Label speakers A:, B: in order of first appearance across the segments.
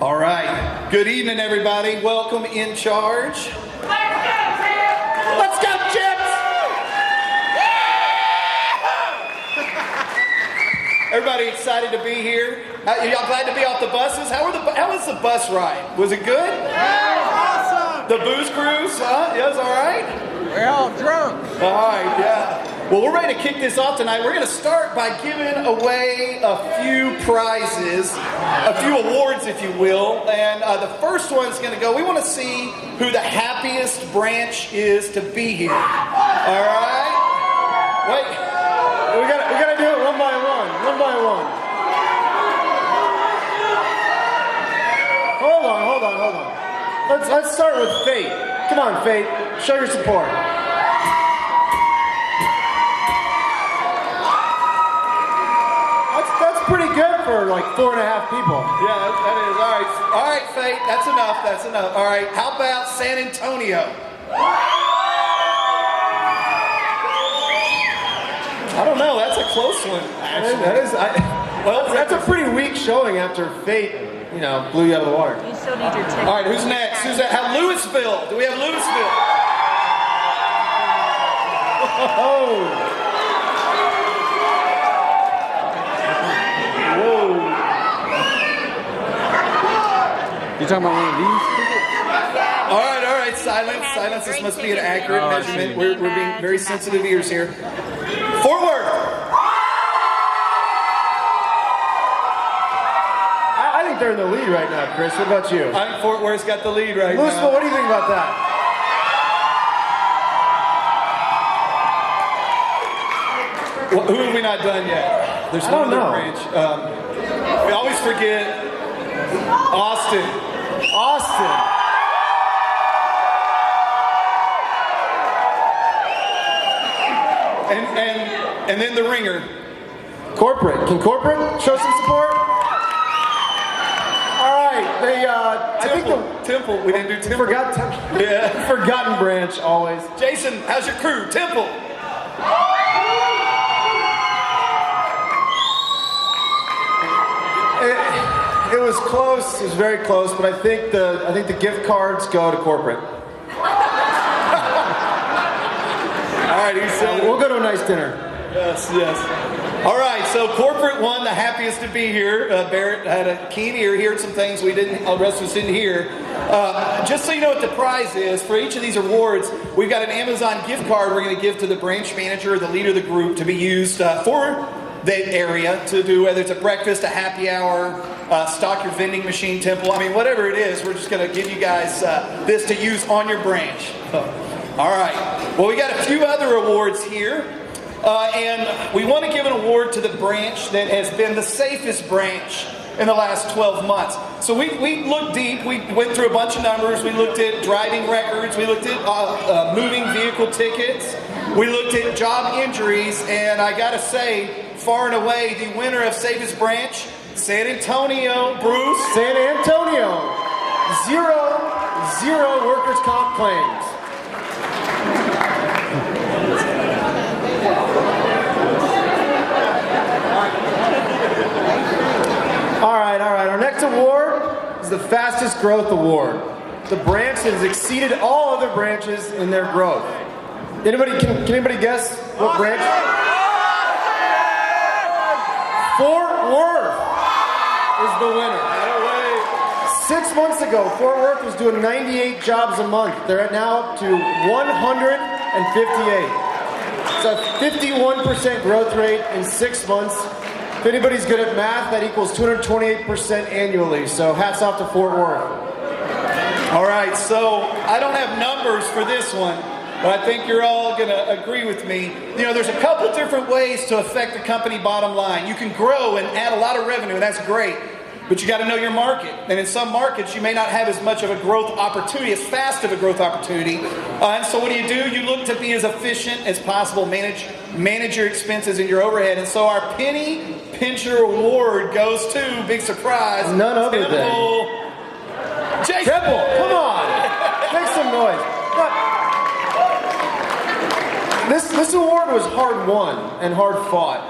A: All right. Good evening, everybody. Welcome in charge. Let's go, Chips! Everybody excited to be here? Y'all glad to be off the buses? How was the bus ride? Was it good?
B: Awesome!
A: The booze cruise? Huh? Yeah, it was all right?
B: We're all drunk.
A: All right, yeah. Well, we're ready to kick this off tonight. We're going to start by giving away a few prizes, a few awards, if you will. And the first one's going to go, we want to see who the happiest branch is to be here. All right? Wait.
C: We gotta do it one by one. Hold on. Let's start with Fate. Come on, Fate. Show your support. That's pretty good for like 4.5 people.
A: Yeah, that is. All right, Fate. That's enough. All right. How about San Antonio? I don't know. That's a close one. Actually,
C: That's a pretty weak showing after Fate, blew you out of the water.
D: You still need your ticket.
A: All right, who's next? Who's that? Louisville. Do we have Louisville?
C: Oh! Whoa!
B: You talking about one of these tickets?
A: All right. Silence. This must be an accurate measurement. We're being very sensitive ears here. Fort Worth.
C: I think they're in the lead right now, Chris. What about you?
A: I think Fort Worth's got the lead right
C: Louisville,
A: now.
C: what do you think about that?
A: Well, who have we not done yet? There's
C: I
A: one
C: don't
A: other
C: know.
A: branch. We always forget Austin. And then the ringer.
C: Corporate. Can corporate show some support? All right.
A: Temple. We didn't do Temple. Yeah.
C: Forgotten branch always.
A: Jason, how's your crew? Temple.
C: It was close. It was very close, but I think the gift cards go to corporate.
A: All right, he said
C: We'll go to a nice dinner.
A: Yes. All right, so corporate won, the happiest to be here. Barrett had a keen ear, heard some things the rest of us didn't hear. Just so you know what the prize is, for each of these awards, we've got an Amazon gift card we're going to give to the branch manager or the leader of the group to be used for the area to do, whether it's a breakfast, a happy hour, stock your vending machine, Temple. I mean, whatever it is, we're just going to give you guys this to use on your branch. All right. Well, we got a few other awards here. And we want to give an award to the branch that has been the safest branch in the last 12 months. So we looked deep. We went through a bunch of numbers. We looked at driving records. We looked at moving vehicle tickets. We looked at job injuries. And I got to say, far and away, the winner of safest branch, San Antonio, Bruce.
C: San Antonio. Zero workers' comp claims. All right. Our next award is the Fastest Growth Award. The branch that has exceeded all other branches in their growth. Can anybody guess what branch? Fort Worth is the winner. 6 months ago, Fort Worth was doing 98 jobs a month. They're now up to 158. It's a 51% growth rate in 6 months. If anybody's good at math, that equals 228% annually. So hats off to Fort Worth.
A: All right, so I don't have numbers for this one, but I think you're all going to agree with me. There's a couple different ways to affect the company bottom line. You can grow and add a lot of revenue, and that's great. But you got to know your market. And in some markets, you may not have as much of a growth opportunity, as fast of a growth opportunity. And so what do? You look to be as efficient as possible, manage your expenses and your overhead. And so our Penny Pincher Award goes to, big surprise,
C: none other than
A: Jason.
C: Temple, come on. Make some noise. This award was hard won and hard fought.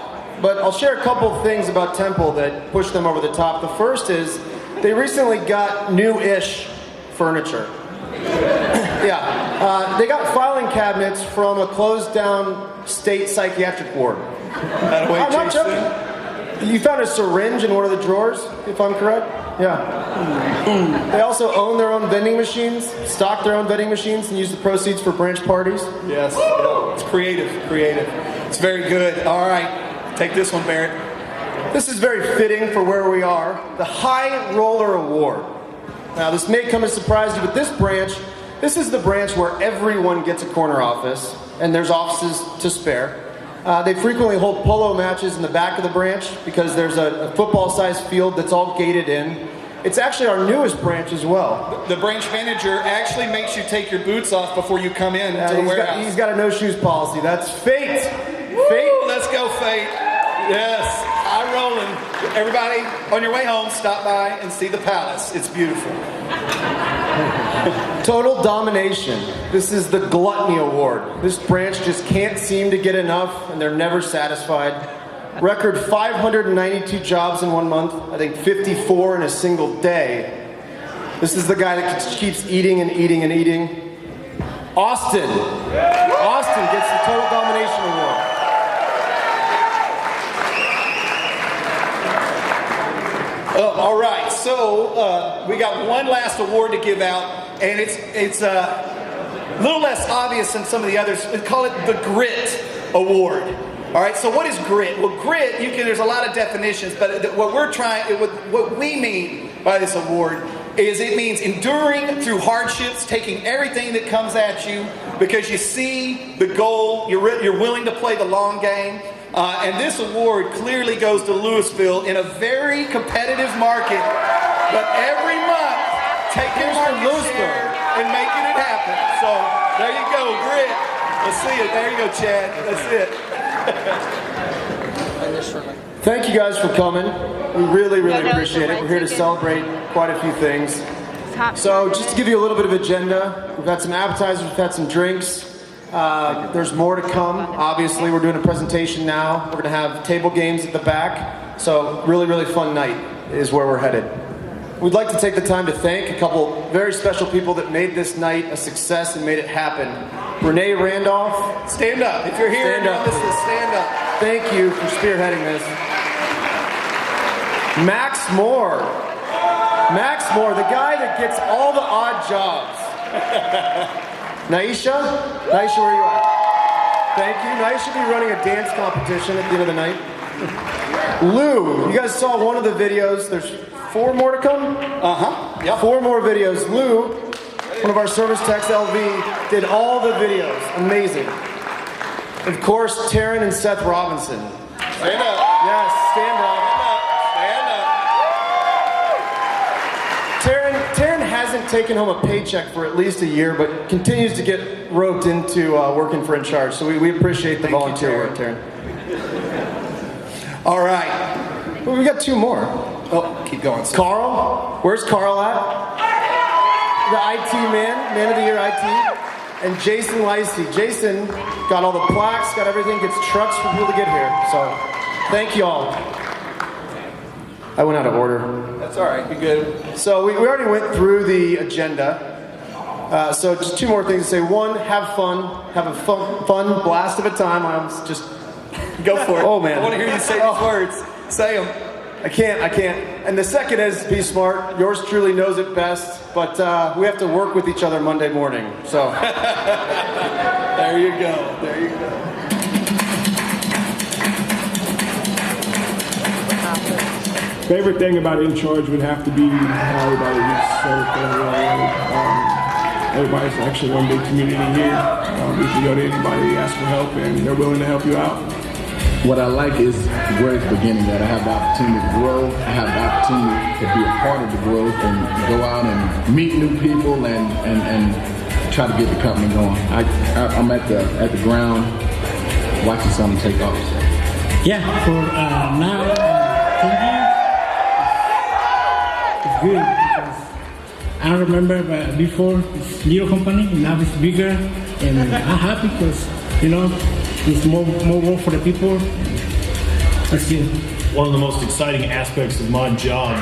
C: But I'll share a couple things about Temple that pushed them over the top. The first is they recently got new-ish furniture. Yeah, they got filing cabinets from a closed-down state psychiatric ward.
A: That way,
C: I'm not
A: Jason.
C: joking. You found a syringe in one of the drawers, if I'm correct? Yeah. They also own their own vending machines, stock their own vending machines, and use the proceeds for branch parties.
A: Yes. Yeah. It's creative. It's very good. All right. Take this one, Barrett.
C: This is very fitting for where we are. The High Roller Award. Now, this may come as a surprise to you, but this is the branch where everyone gets a corner office, and there's offices to spare. They frequently hold polo matches in the back of the branch because there's a football-sized field that's all gated in. It's actually our newest branch as well.
A: The branch manager actually makes you take your boots off before you come in to the warehouse.
C: He's got a no-shoes policy. That's fate.
A: Fate. Let's go, Fate. Yes. High rolling. Everybody, on your way home, stop by and see the palace. It's beautiful.
C: Total domination. This is the Gluttony Award. This branch just can't seem to get enough, and they're never satisfied. Record 592 jobs in 1 month. I think 54 in a single day. This is the guy that keeps eating and eating and eating. Austin. Austin gets the Total Domination Award.
A: All right, so we got one last award to give out, and it's a little less obvious than some of the others. We call it the Grit Award. All right, so what is grit? Well, grit, there's a lot of definitions, but what we mean by this award is it means enduring through hardships, taking everything that comes at you because you see the goal, you're willing to play the long game. And this award clearly goes to Louisville in a very competitive market, but every month taking market share and making it happen. So there you go, grit. Let's see it. There you go, Chad. That's it.
C: Thank you guys for coming. We really appreciate it. We're here to celebrate quite a few things. So just to give you a little bit of agenda, we've had some appetizers, we've had some drinks. There's more to come. Obviously, we're doing a presentation now. We're going to have table games at the back. So really fun night is where we're headed. We'd like to take the time to thank a couple very special people that made this night a success and made it happen. Renee Randolph.
A: Stand up. If you're here,
C: Stand up.
A: Stand up.
C: Thank you for spearheading this. Max Moore. Max Moore, the guy that gets all the odd jobs. Naisha, where are you at? Thank you. Naisha will be running a dance competition at the end of the night. Lou, you guys saw one of the videos. There's 4 more to come?
A: Yep.
C: 4 more videos. Lou, one of our service techs, LV, did all the videos. Amazing. Of course, Taryn and Seth Robinson.
A: Stand up.
C: Yes, stand up. Taryn hasn't taken home a paycheck for at least a year, but continues to get roped into working for In Charge. So we appreciate the volunteer work, Taryn.
A: All right.
C: Well, we got 2 more.
A: Oh, keep going.
C: Carl, where's Carl at? The IT man of the year IT. And Jason Lacey. Jason got all the plaques, got everything, gets trucks for people to get here. So thank you all. I went out of order.
A: That's all right. You're good.
C: So we already went through the agenda. So just 2 more things to say. 1, have fun. Have a fun blast of a time. I almost just
A: Go for it.
C: Oh, man.
A: I want to hear you say these words. Say them.
C: I can't. And the second is be smart. Yours truly knows it best, but we have to work with each other Monday morning. So
A: There you go.
D: Favorite thing about In Charge would have to be how everybody's so friendly. Everybody's actually one big community here. You can go to anybody, ask for help, and they're willing to help you out.
E: What I like is where it's beginning, that I have the opportunity to grow, I have the opportunity to be a part of the growth and go out and meet new people and try to get the company going. I'm at the ground watching something take off.
F: Yeah, for now, 10 years, it's good because I remember before it's little company, now it's bigger, and I'm happy because, there's more work for the people. That's good.
G: One of the most exciting aspects of my job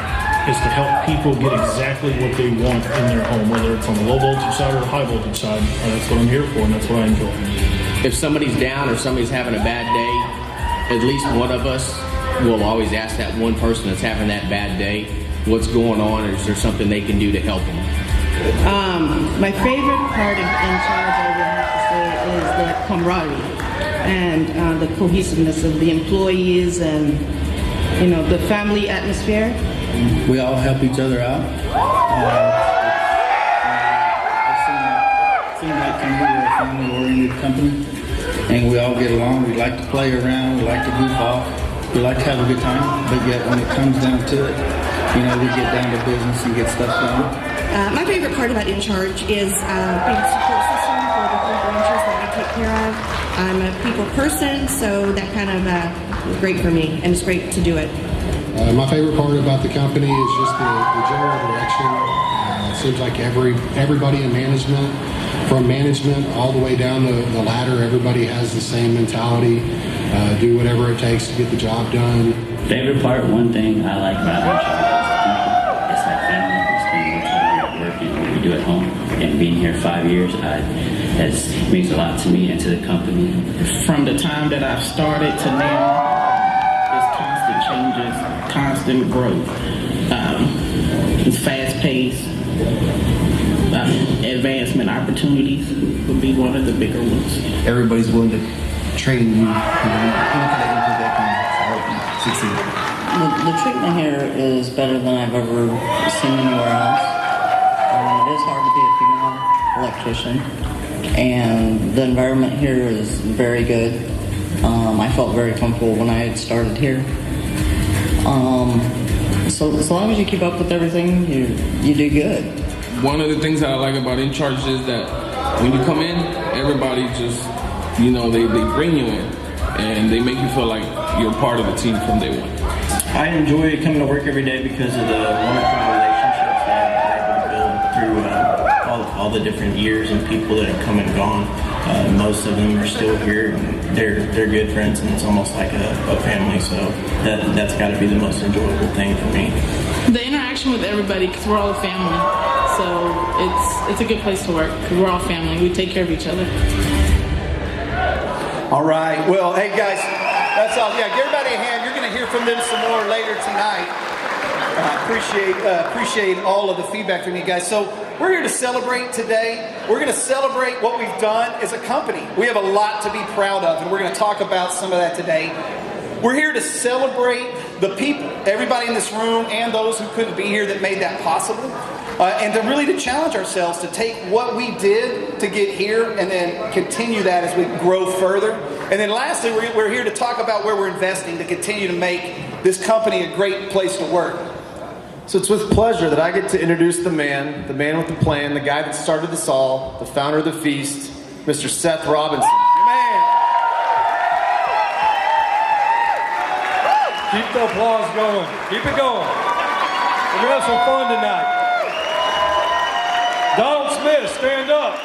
G: is to help people get exactly what they want in their home, whether it's on the low voltage side or the high voltage side. That's what I'm here for, and that's what I enjoy.
H: If somebody's down or somebody's having a bad day, at least one of us will always ask that one person that's having that bad day, what's going on, or is there something they can do to help them?
I: My favorite part of In Charge, I would have to say, is the camaraderie and the cohesiveness of the employees and, the family atmosphere.
J: We all help each other out. It seems like to me we're a family-oriented company, and we all get along. We like to play around. We like to goof off. We like to have a good time. But yet, when it comes down to it, we get down to business and get stuff done.
K: My favorite part about In Charge is being a support system for the 3 branches that I take care of. I'm a people person, so that kind of is great for me, and it's great to do it.
L: My favorite part about the company is just the general direction. It seems like everybody in management, from management all the way down the ladder, everybody has the same mentality. Do whatever it takes to get the job done.
M: Favorite part, one thing I like about In Charge is it's like family. We spend more time here at work than we do at home. And being here 5 years means a lot to me and to the company.
N: From the time that I've started to now, it's constant changes, constant growth. It's fast-paced. Advancement opportunities would be one of the bigger ones.
O: Everybody's willing to train you, any kind of input that can help you succeed.
P: The treatment here is better than I've ever seen anywhere else. It is hard to be a female electrician, and the environment here is very good. I felt very comfortable when I had started here. So as long as you keep up with everything, you do good.
Q: One of the things that I like about In Charge is that when you come in, everybody just, they bring you in and they make you feel like you're part of the team from day one.
R: I enjoy coming to work every day because of the wonderful relationships that I'm able to build through all the different years and people that have come and gone. Most of them are still here. They're good friends, and it's almost like a family. So that's got to be the most enjoyable thing for me.
S: The interaction with everybody, because we're all a family. So it's a good place to work because we're all family. We take care of each other.
A: All right. Well, hey guys, that's all. Yeah, give everybody a hand. You're going to hear from them some more later tonight. Appreciate all of the feedback from you guys. So we're here to celebrate today. We're going to celebrate what we've done as a company. We have a lot to be proud of, and we're going to talk about some of that today. We're here to celebrate the people, everybody in this room and those who couldn't be here that made that possible. And to challenge ourselves to take what we did to get here and then continue that as we grow further. And then lastly, we're here to talk about where we're investing to continue to make this company a great place to work.
C: So it's with pleasure that I get to introduce the man with the plan, the guy that started this all, the founder of the feast, Mr. Seth Robinson.
A: Your man.
T: Keep the applause going. Keep it going. We're going to have some fun tonight. Donald Smith, stand up.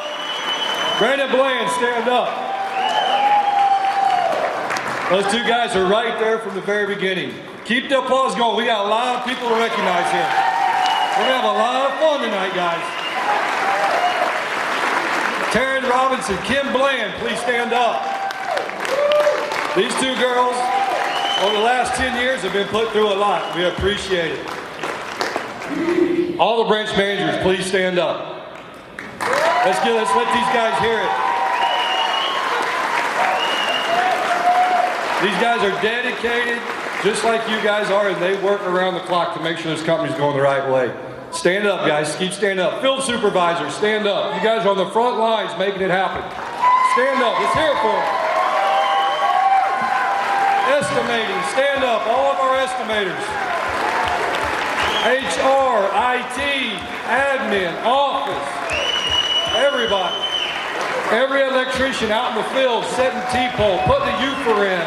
T: Brandon Bland, stand up. Those two guys are right there from the very beginning. Keep the applause going. We got a lot of people to recognize him. We're going to have a lot of fun tonight, guys. Taryn Robinson, Kim Bland, please stand up. These two girls, over the last 10 years, have been put through a lot. We appreciate it. All the branch managers, please stand up. Let's let these guys hear it. These guys are dedicated, just like you guys are, and they work around the clock to make sure this company's going the right way. Stand up, guys. Keep standing up. Field supervisors, stand up. You guys are on the front lines making it happen. Stand up. Let's hear it for them. Estimating, stand up. All of our estimators. HR, IT, admin, office. Everybody. Every electrician out in the field, setting T-pole, putting the UFR in,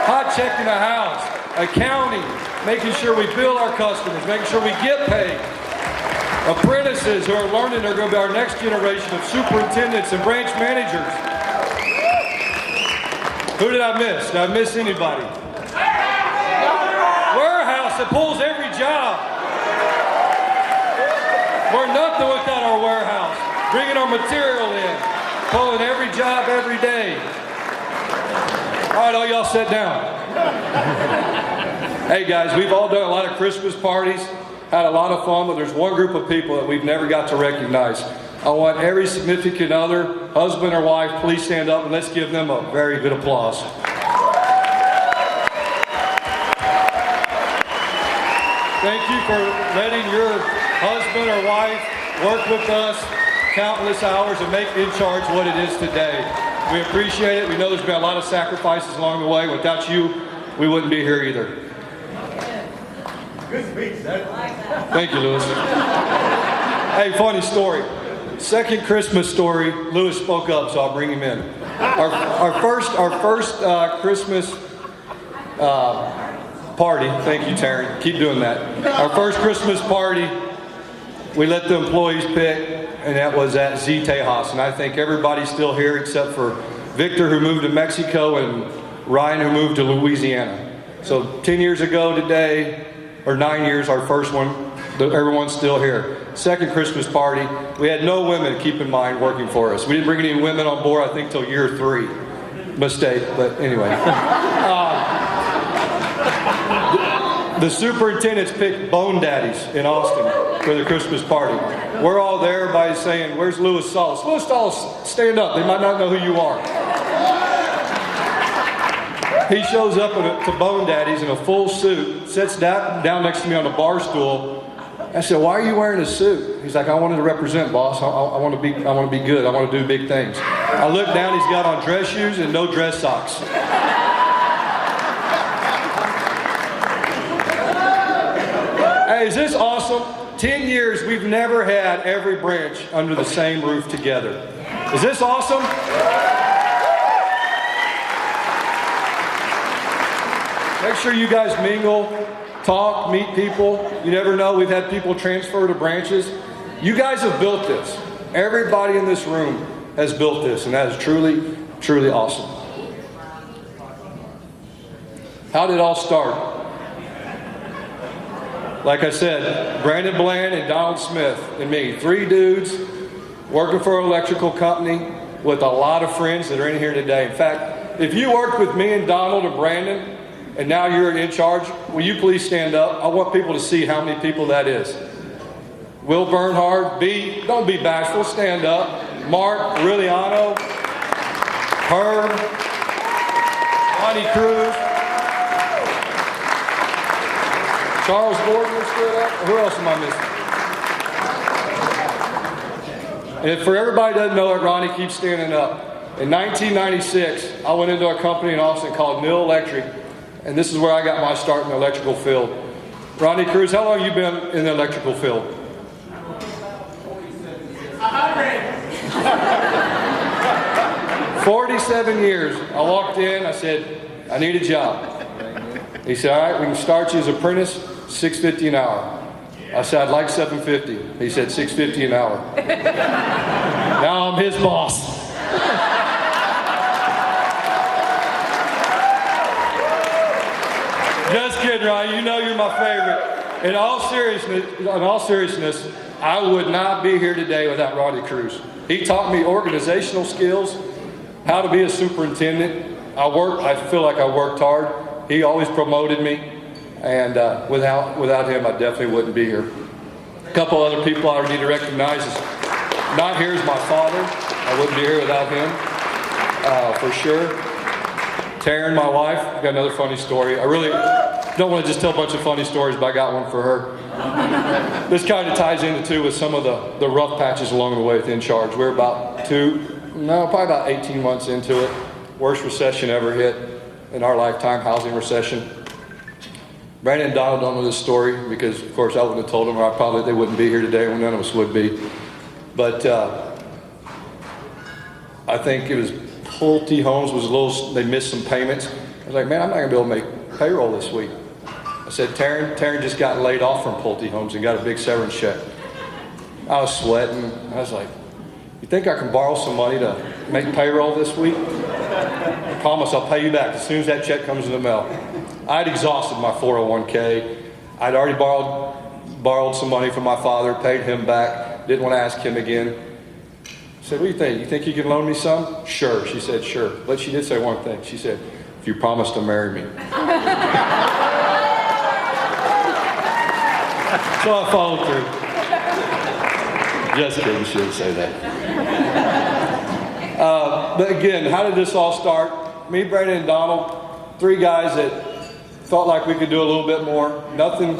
T: hot checking the house, accounting, making sure we bill our customers, making sure we get paid. Apprentices who are learning are going to be our next generation of superintendents and branch managers. Who did I miss? Did I miss anybody? Warehouse that pulls every job. We're nothing without our warehouse. Bringing our material in. Pulling every job every day. All right, all y'all sit down. Hey guys, we've all done a lot of Christmas parties, had a lot of fun, but there's one group of people that we've never got to recognize. I want every significant other, husband or wife, please stand up and let's give them a very good applause. Thank you for letting your husband or wife work with us countless hours and make In Charge what it is today. We appreciate it. We know there's been a lot of sacrifices along the way. Without you, we wouldn't be here either.
C: Good speech, Dad.
T: Thank you, Lewis. Hey, funny story. Second Christmas story, Lewis spoke up, so I'll bring him in. Our first Christmas party, thank you, Taryn, keep doing that. Our first Christmas party, we let the employees pick, and that was at Z Tejas. And I think everybody's still here except for Victor, who moved to Mexico, and Ryan, who moved to Louisiana. So 10 years ago today, or 9 years, our first one, everyone's still here. Second Christmas party, we had no women, keep in mind, working for us. We didn't bring any women on board, I think, till year 3. Mistake, but anyway. The superintendents picked Bone Daddies in Austin for the Christmas party. We're all there, everybody's saying, where's Louis Salas? Louis Salas, stand up, they might not know who you are. He shows up to Bone Daddies in a full suit, sits down next to me on the bar stool. I said, why are you wearing a suit? He's like, I wanted to represent, boss. I want to be good. I want to do big things. I look down, he's got on dress shoes and no dress socks. Hey, is this awesome? 10 years, we've never had every branch under the same roof together. Is this awesome? Make sure you guys mingle, talk, meet people. You never know. We've had people transfer to branches. You guys have built this. Everybody in this room has built this, and that is truly, truly awesome. How did it all start? Like I said, Brandon Bland and Donald Smith and me, 3 dudes working for an electrical company with a lot of friends that are in here today. In fact, if you worked with me and Donald and Brandon, and now you're in charge, will you please stand up? I want people to see how many people that is. Will Bernhard, don't be bashful, stand up. Mark Rilliano, Herb, Ronnie Cruz, Charles Gordon stood up. Who else am I missing? And for everybody that doesn't know it, Ronnie keeps standing up. In 1996, I went into a company in Austin called Mill Electric. And this is where I got my start in the electrical field. Ronnie Cruz, how long have you been in the electrical field? 47 years. I walked in, I said, I need a job. He said, all right, we can start you as an apprentice, $6.50 an hour. I said, I'd like $7.50. He said, $6.50 an hour. Now I'm his boss. Just kidding, Ryan. You know you're my favorite. In all seriousness, I would not be here today without Ronnie Cruz. He taught me organizational skills, how to be a superintendent. I feel like I worked hard. He always promoted me, and without him, I definitely wouldn't be here. A couple other people I need to recognize is not here is my father. I wouldn't be here without him, for sure. Taryn, my wife, got another funny story. I really don't want to just tell a bunch of funny stories, but I got one for her. This kind of ties into too with some of the rough patches along the way with In Charge. We're probably about 18 months into it. Worst recession ever hit in our lifetime, housing recession. Brandon and Donald don't know this story because, of course, I wouldn't have told them, or they wouldn't be here today, and none of us would be. But I think it was Pulte Homes they missed some payments. I was like, man, I'm not going to be able to make payroll this week. I said, Taryn just got laid off from Pulte Homes and got a big severance check. I was sweating. I was like, you think I can borrow some money to make payroll this week? I promise I'll pay you back as soon as that check comes in the mail. I'd exhausted my 401k. I'd already borrowed some money from my father, paid him back. didn't want to ask him again. I said, what do you think? You think you can loan me some? Sure. She said, sure. But she did say one thing. She said, if you promise to marry me. So I followed through. Just kidding, she didn't say that. But again, how did this all start? Me, Brandon, and Donald, three guys that felt like we could do a little bit more. Nothing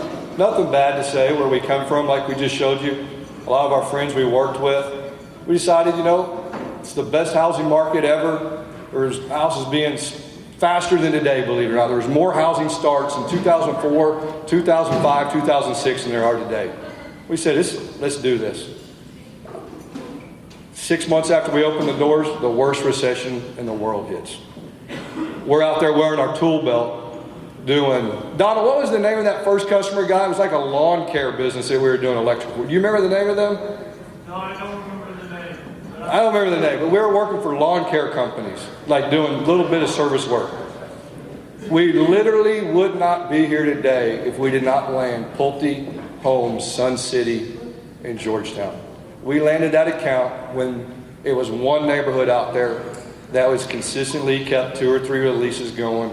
T: bad to say where we come from, like we just showed you. A lot of our friends we worked with. We decided, it's the best housing market ever. There's houses being faster than today, believe it or not. There's more housing starts in 2004, 2005, 2006 than there are today. We said, let's do this. 6 months after we opened the doors, the worst recession in the world hits. We're out there wearing our tool belt, doing... Donald, what was the name of that first customer guy? It was like a lawn care business that we were doing electrical. Do you remember the name of them?
D: No, I don't remember the name.
T: I don't remember the name, but we were working for lawn care companies, like doing a little bit of service work. We literally would not be here today if we did not land Pulte Homes, Sun City, in Georgetown. We landed that account when it was one neighborhood out there that was consistently kept 2 or 3 releases going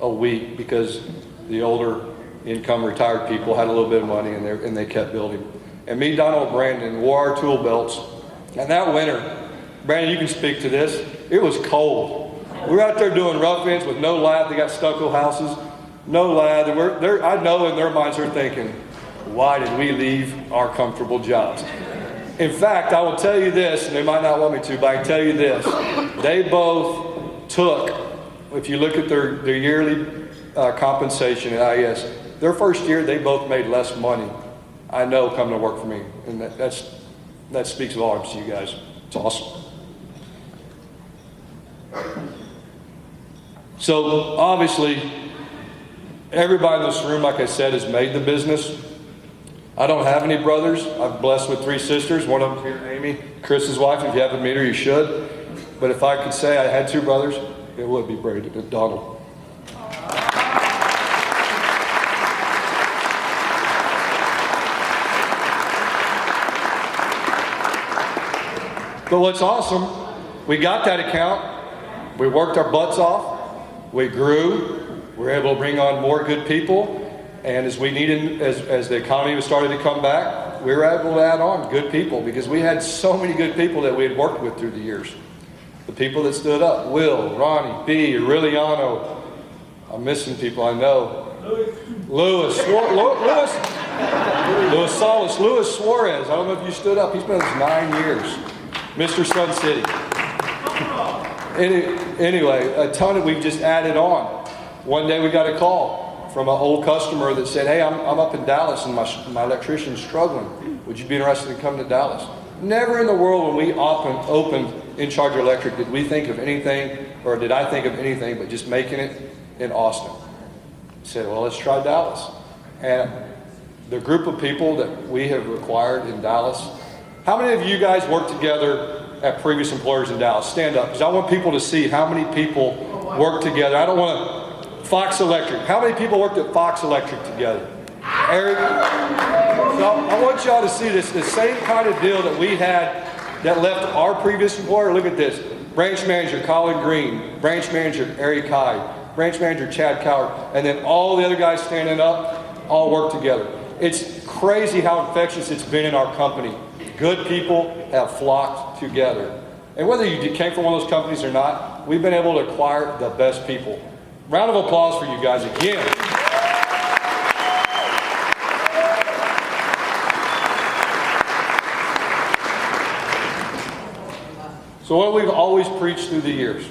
T: a week because the older income retired people had a little bit of money and they kept building. And me, Donald, and Brandon wore our tool belts. And that winter, Brandon, you can speak to this, it was cold. We were out there doing rough ends with no lath. They got stucco houses, no lath. And I know in their minds they're thinking, why did we leave our comfortable jobs? In fact, I will tell you this, and they might not want me to, but I can tell you this. They both took, if you look at their yearly compensation at IES, their first year they both made less money. I know coming to work for me. And that speaks volumes to you guys. It's awesome. So obviously, everybody in this room, like I said, has made the business. I don't have any brothers. I'm blessed with 3 sisters. One of them here, Amy, Chris's wife. If you haven't met her, you should. But if I could say I had 2 brothers, it would be Brandon and Donald. But what's awesome, we got that account. We worked our butts off. We grew. We were able to bring on more good people. And as we needed, as the economy was starting to come back, we were able to add on good people because we had so many good people that we had worked with through the years. The people that stood up, Will, Ronnie, B, Aureliano. I'm missing people I know. Louis Solis, Luis Suarez. I don't know if you stood up. He's been with us 9 years. Mr. Sun City. Anyway, a ton of we've just added on. One day we got a call from an old customer that said, hey, I'm up in Dallas and my electrician's struggling. Would you be interested in coming to Dallas? Never in the world when we opened In Charge Electric did we think of anything, or did I think of anything but just making it in Austin. I said, well, let's try Dallas. And the group of people that we have acquired in Dallas, how many of you guys work together at previous employers in Dallas? Stand up, because I want people to see how many people work together. I don't want to... Fox Electric. How many people worked at Fox Electric together? Eric? So I want y'all to see this, the same kind of deal that we had that left our previous employer. Look at this. Branch manager Colin Green, branch manager Eric Hyde, branch manager Chad Coward, and then all the other guys standing up, all work together. It's crazy how infectious it's been in our company. Good people have flocked together. And whether you came from one of those companies or not, we've been able to acquire the best people. Round of applause for you guys again. So what we've always preached through the years,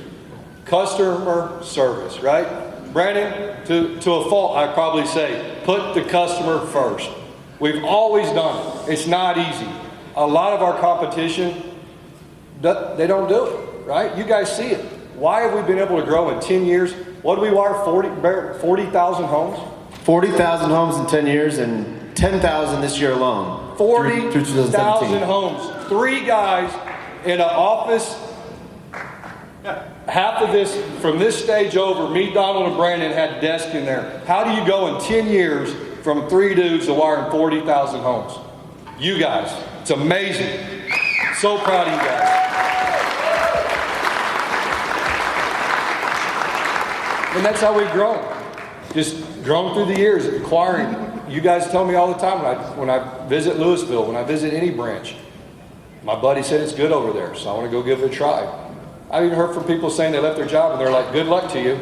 T: customer service, right? Brandon, to a fault, I'd probably say, put the customer first. We've always done it. It's not easy. A lot of our competition, they don't do it, right? You guys see it. Why have we been able to grow in 10 years? What do we wire, 40,000 homes?
C: 40,000 homes in 10 years and 10,000 this year alone.
T: 40,000 homes. 3 guys in an office. Half of this, from this stage over, me, Donald, and Brandon had a desk in there. How do you go in 10 years from 3 dudes to wiring 40,000 homes? You guys. It's amazing. So proud of you guys. And that's how we've grown. Just grown through the years, acquiring. You guys tell me all the time when I visit Louisville, when I visit any branch, my buddy said it's good over there, so I want to go give it a try. I've even heard from people saying they left their job and they're like, good luck to you.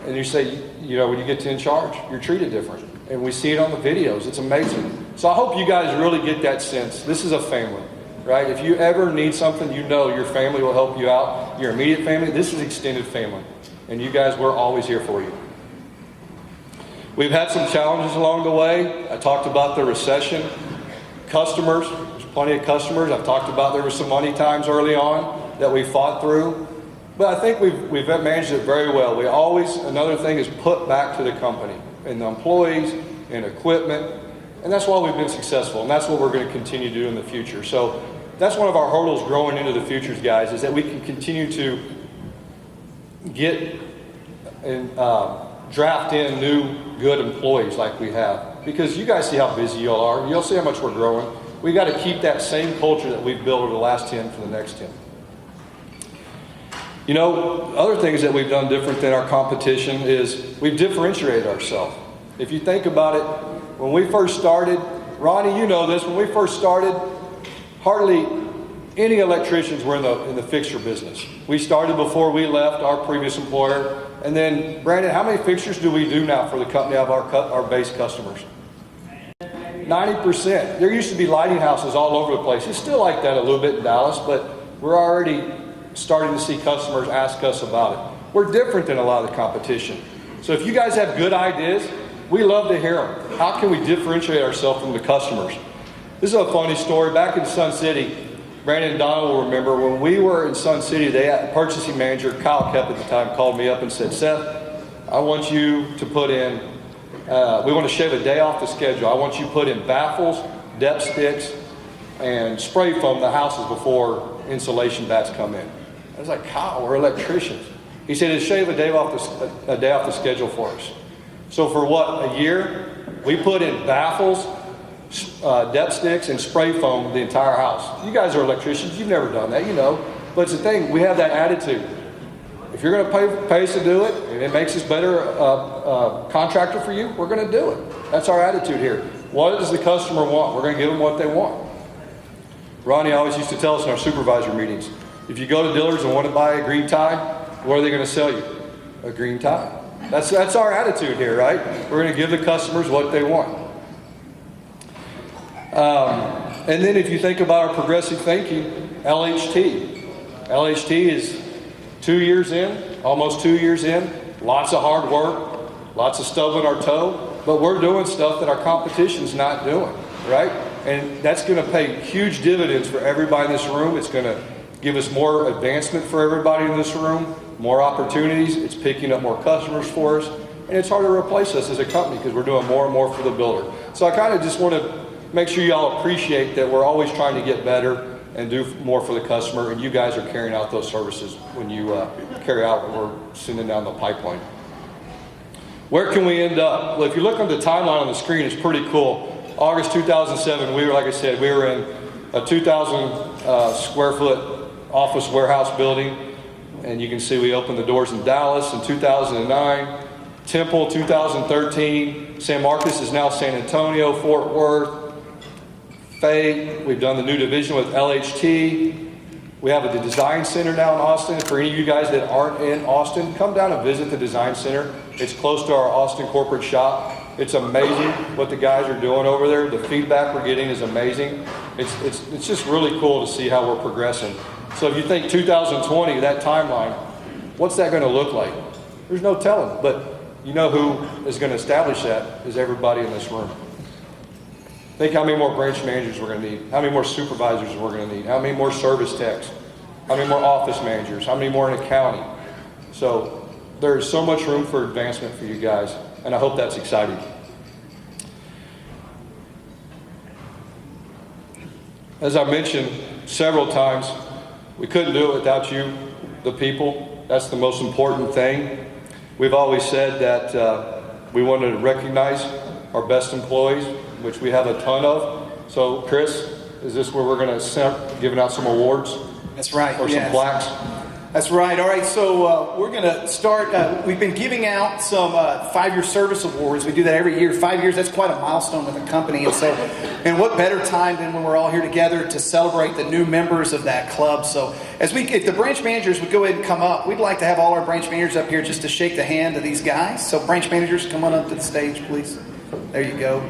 T: And you say, you know, when you get to in charge, you're treated different. And we see it on the videos. It's amazing. So I hope you guys really get that sense. This is a family, right? If you ever need something, you know your family will help you out. Your immediate family, this is extended family. And you guys, we're always here for you. We've had some challenges along the way. I talked about the recession. Customers, there's plenty of customers. I've talked about there were some money times early on that we fought through. But I think we've managed it very well. We always, another thing is put back to the company and the employees and equipment. And that's why we've been successful. And that's what we're going to continue to do in the future. So that's one of our hurdles growing into the futures, guys, is that we can continue to get and draft in new good employees like we have. Because you guys see how busy you all are. You'll see how much we're growing. We got to keep that same culture that we've built over the last 10 for the next 10. You know, other things that we've done different than our competition is we've differentiated ourselves. If you think about it, when we first started, Ronnie, you know this, when we first started, hardly any electricians were in the fixture business. We started before we left our previous employer. And then, Brandon, how many fixtures do we do now for the company of our base customers? 90%. There used to be lighting houses all over the place. It's still like that a little bit in Dallas, but we're already starting to see customers ask us about it. We're different than a lot of the competition. So if you guys have good ideas, we love to hear them. How can we differentiate ourselves from the customers? This is a funny story. Back in Sun City, Brandon and Donna will remember when we were in Sun City, the purchasing manager, Kyle Kepp at the time, called me up and said, Seth, I want you to put in, we want to shave a day off the schedule. I want you to put in baffles, depth sticks, and spray foam the houses before insulation bats come in. I was like, Kyle, we're electricians. He said, it'd shave a day off the schedule for us. So for what, a year, we put in baffles, depth sticks, and spray foam the entire house. You guys are electricians. You've never done that, you know. But it's the thing, we have that attitude. If you're going to pay us to do it, and it makes us better contractor for you, we're going to do it. That's our attitude here. What does the customer want? We're going to give them what they want. Ronnie always used to tell us in our supervisor meetings, if you go to Dillard's and want to buy a green tie, what are they going to sell you? A green tie. That's our attitude here, right? We're going to give the customers what they want. And then if you think about our progressive thinking, LHT. LHT is 2 years in, almost 2 years in, lots of hard work, lots of stubbing our toe, but we're doing stuff that our competition's not doing, right? And that's going to pay huge dividends for everybody in this room. It's going to give us more advancement for everybody in this room, more opportunities. It's picking up more customers for us. And it's hard to replace us as a company because we're doing more and more for the builder. So I kind of just want to make sure y'all appreciate that we're always trying to get better and do more for the customer. And you guys are carrying out those services when you carry out what we're sending down the pipeline. Where can we end up? Well, if you look on the timeline on the screen, it's pretty cool. August 2007, we were, like I said, we were in a 2,000 square foot office warehouse building. And you can see we opened the doors in Dallas in 2009, Temple 2013, San Marcos is now San Antonio, Fort Worth, Fay. We've done the new division with LHT. We have the design center now in Austin. For any of you guys that aren't in Austin, come down and visit the design center. It's close to our Austin corporate shop. It's amazing what the guys are doing over there. The feedback we're getting is amazing. It's just really cool to see how we're progressing. So if you think 2020, that timeline, what's that going to look like? There's no telling, but you know who is going to establish that is everybody in this room. Think how many more branch managers we're going to need, how many more supervisors we're going to need, how many more service techs, how many more office managers, how many more in accounting. So there's so much room for advancement for you guys, and I hope that's exciting. As I mentioned several times, we couldn't do it without you, the people. That's the most important thing. We've always said that we wanted to recognize our best employees, which we have a ton of. So Chris, Is this where we're going to start giving out some awards?
A: That's right.
T: Or
A: yes.
T: some plaques?
A: That's right. All right, so we're going to start. We've been giving out some 5-year service awards. We do that every year. 5 years, that's quite a milestone with the company. And what better time than when we're all here together to celebrate the new members of that club. So if the branch managers would go ahead and come up, we'd like to have all our branch managers up here just to shake the hand of these guys. So branch managers, come on up to the stage, please. There you go.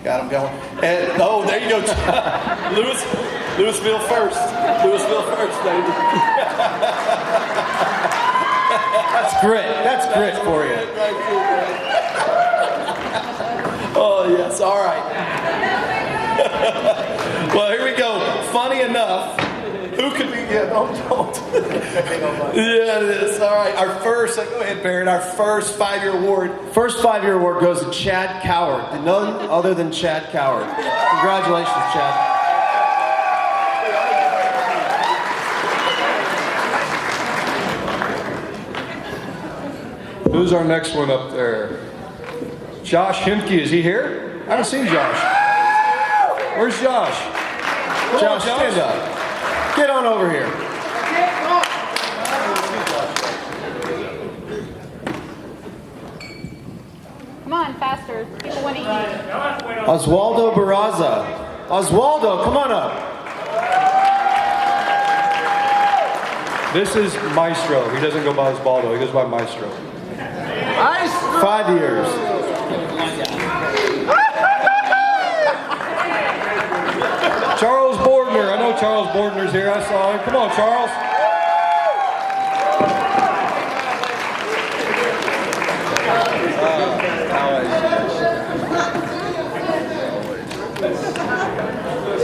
A: Got them going. And, oh, there you go. Louisville first. Louisville first, baby.
C: That's grit. That's grit for you.
A: Oh, yes. All right. Well, here we go. Funny enough. Who could be? Yeah, don't. Yeah, it is. All right. Our first, go ahead, Barrett. Our first 5-year award.
C: First 5-year award goes to Chad Coward. To none other than Chad Coward. Congratulations, Chad.
T: Who's our next one up there? Josh Himke, is he here? I haven't seen Josh. Where's Josh? Come
C: Josh,
T: on,
C: stand up. Get on over here.
U: Come on, faster. People want to eat.
C: Oswaldo Barraza. Oswaldo, come on up.
T: This is Maestro. He doesn't go by Osvaldo, he goes by Maestro.
C: 5 years.
T: Charles Bordner. I know Charles Bordner's here. I saw him. Come on, Charles.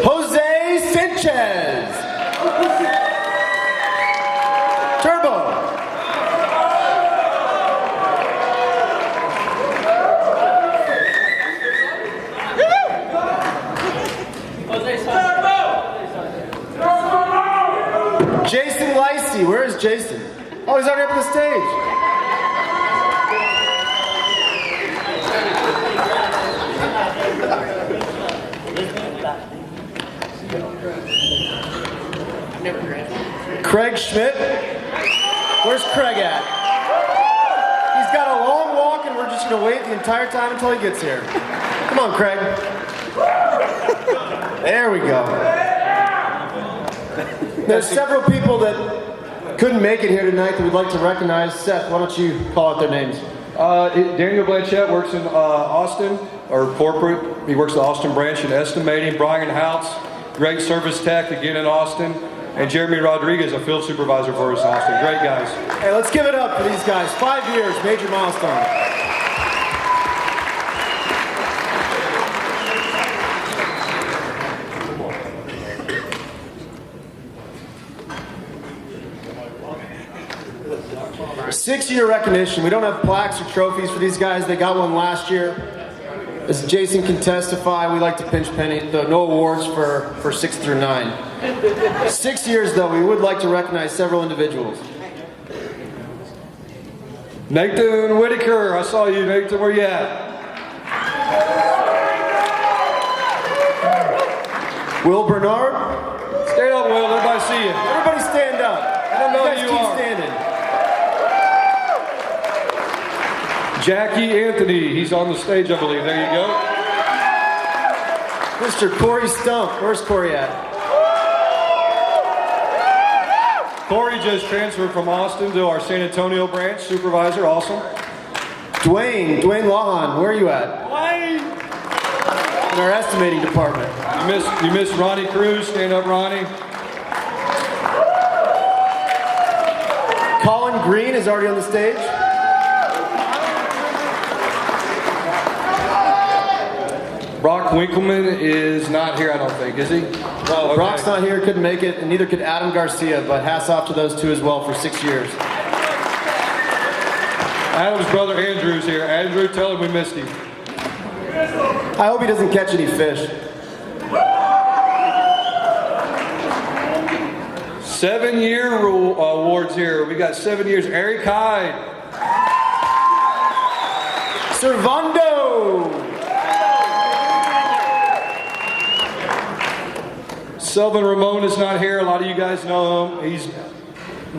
C: Jose Sanchez. Turbo. Jason Lacey, where is Jason? Oh, he's already up on the stage. Craig Schmidt, where's Craig at? He's got a long walk and we're just gonna wait the entire time until he gets here. Come on, Craig. There we go. There's several people that couldn't make it here tonight that we'd like to recognize. Seth, why don't you call out their names?
T: Daniel Blanchette works in Austin, or corporate. He works the Austin branch in estimating. Brian Houts, great service tech, again in Austin. And Jeremy Rodriguez, a field supervisor for us in Austin. Great guys.
C: Hey, let's give it up for these guys. 5 years, major milestone. Six-year recognition. We don't have plaques or trophies for these guys. They got one last year. As Jason can testify, we like to pinch penny. No awards for 6 through 9. 6 years, though, we would like to recognize several individuals.
T: Nathan Whitaker, I saw you, Nathan. Where you at?
C: Will Bernard.
T: Stand up, Will. Everybody see you.
C: Everybody stand up.
T: I don't know
C: you guys
T: who you
C: keep
T: are.
C: standing.
T: Jackie Anthony, he's on the stage, I believe. There you go.
C: Mr. Corey Stump, where's Corey at?
T: Corey just transferred from Austin to our San Antonio branch, supervisor, awesome.
C: Dwayne Lahan, where are you at?
T: Dwayne!
C: In our estimating department.
T: You missed Ronnie Cruz, stand up, Ronnie.
C: Colin Green is already on the stage.
T: Brock Winkleman is not here, I don't think, is he?
C: No, okay. Brock's not here, couldn't make it, and neither could Adam Garcia, but hats off to those two as well for 6 years.
T: Adam's brother Andrew's here. Andrew, tell him we missed him.
C: I hope he doesn't catch any fish.
T: 7-year awards here. We got 7 years. Eric Hyde.
C: Servando.
T: Selvin Ramon is not here. A lot of you guys know him. He's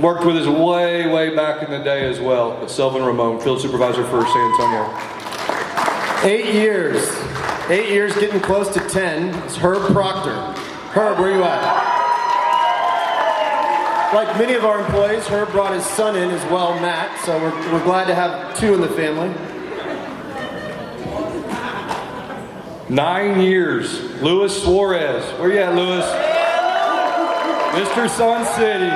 T: worked with us way back in the day as well. But Selvin Ramon, field supervisor for San Antonio.
C: 8 years. 8 years, getting close to 10. It's Herb Proctor. Herb, where you at? Like many of our employees, Herb brought his son in as well, Matt. So we're glad to have two in the family.
T: 9 years. Luis Suarez. Where you at, Luis? Mr. Sun City.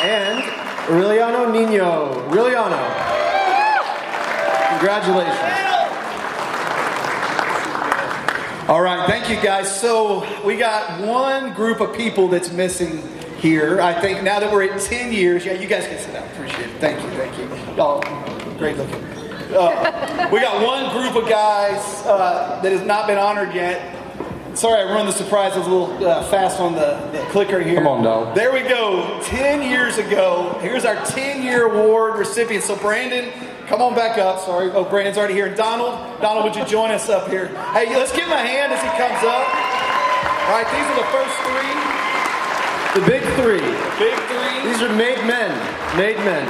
C: And Aureliano Nino. Aureliano. Congratulations.
A: All right, thank you guys. So we got one group of people that's missing here. I think now that we're at 10 years, yeah, you guys can sit down. Appreciate it. Thank you. Y'all, great looking. We got one group of guys that has not been honored yet. Sorry, I ruined the surprise. I was a little fast on the clicker here.
T: Come on, dog.
A: There we go. 10 years ago, here's our 10-year award recipient. So Brandon, come on back up. Sorry. Oh, Brandon's already here. And Donald, would you join us up here? Hey, let's give him a hand as he comes up. All right, these are the first three.
C: The big three.
A: Big three.
C: These are made men. Made men.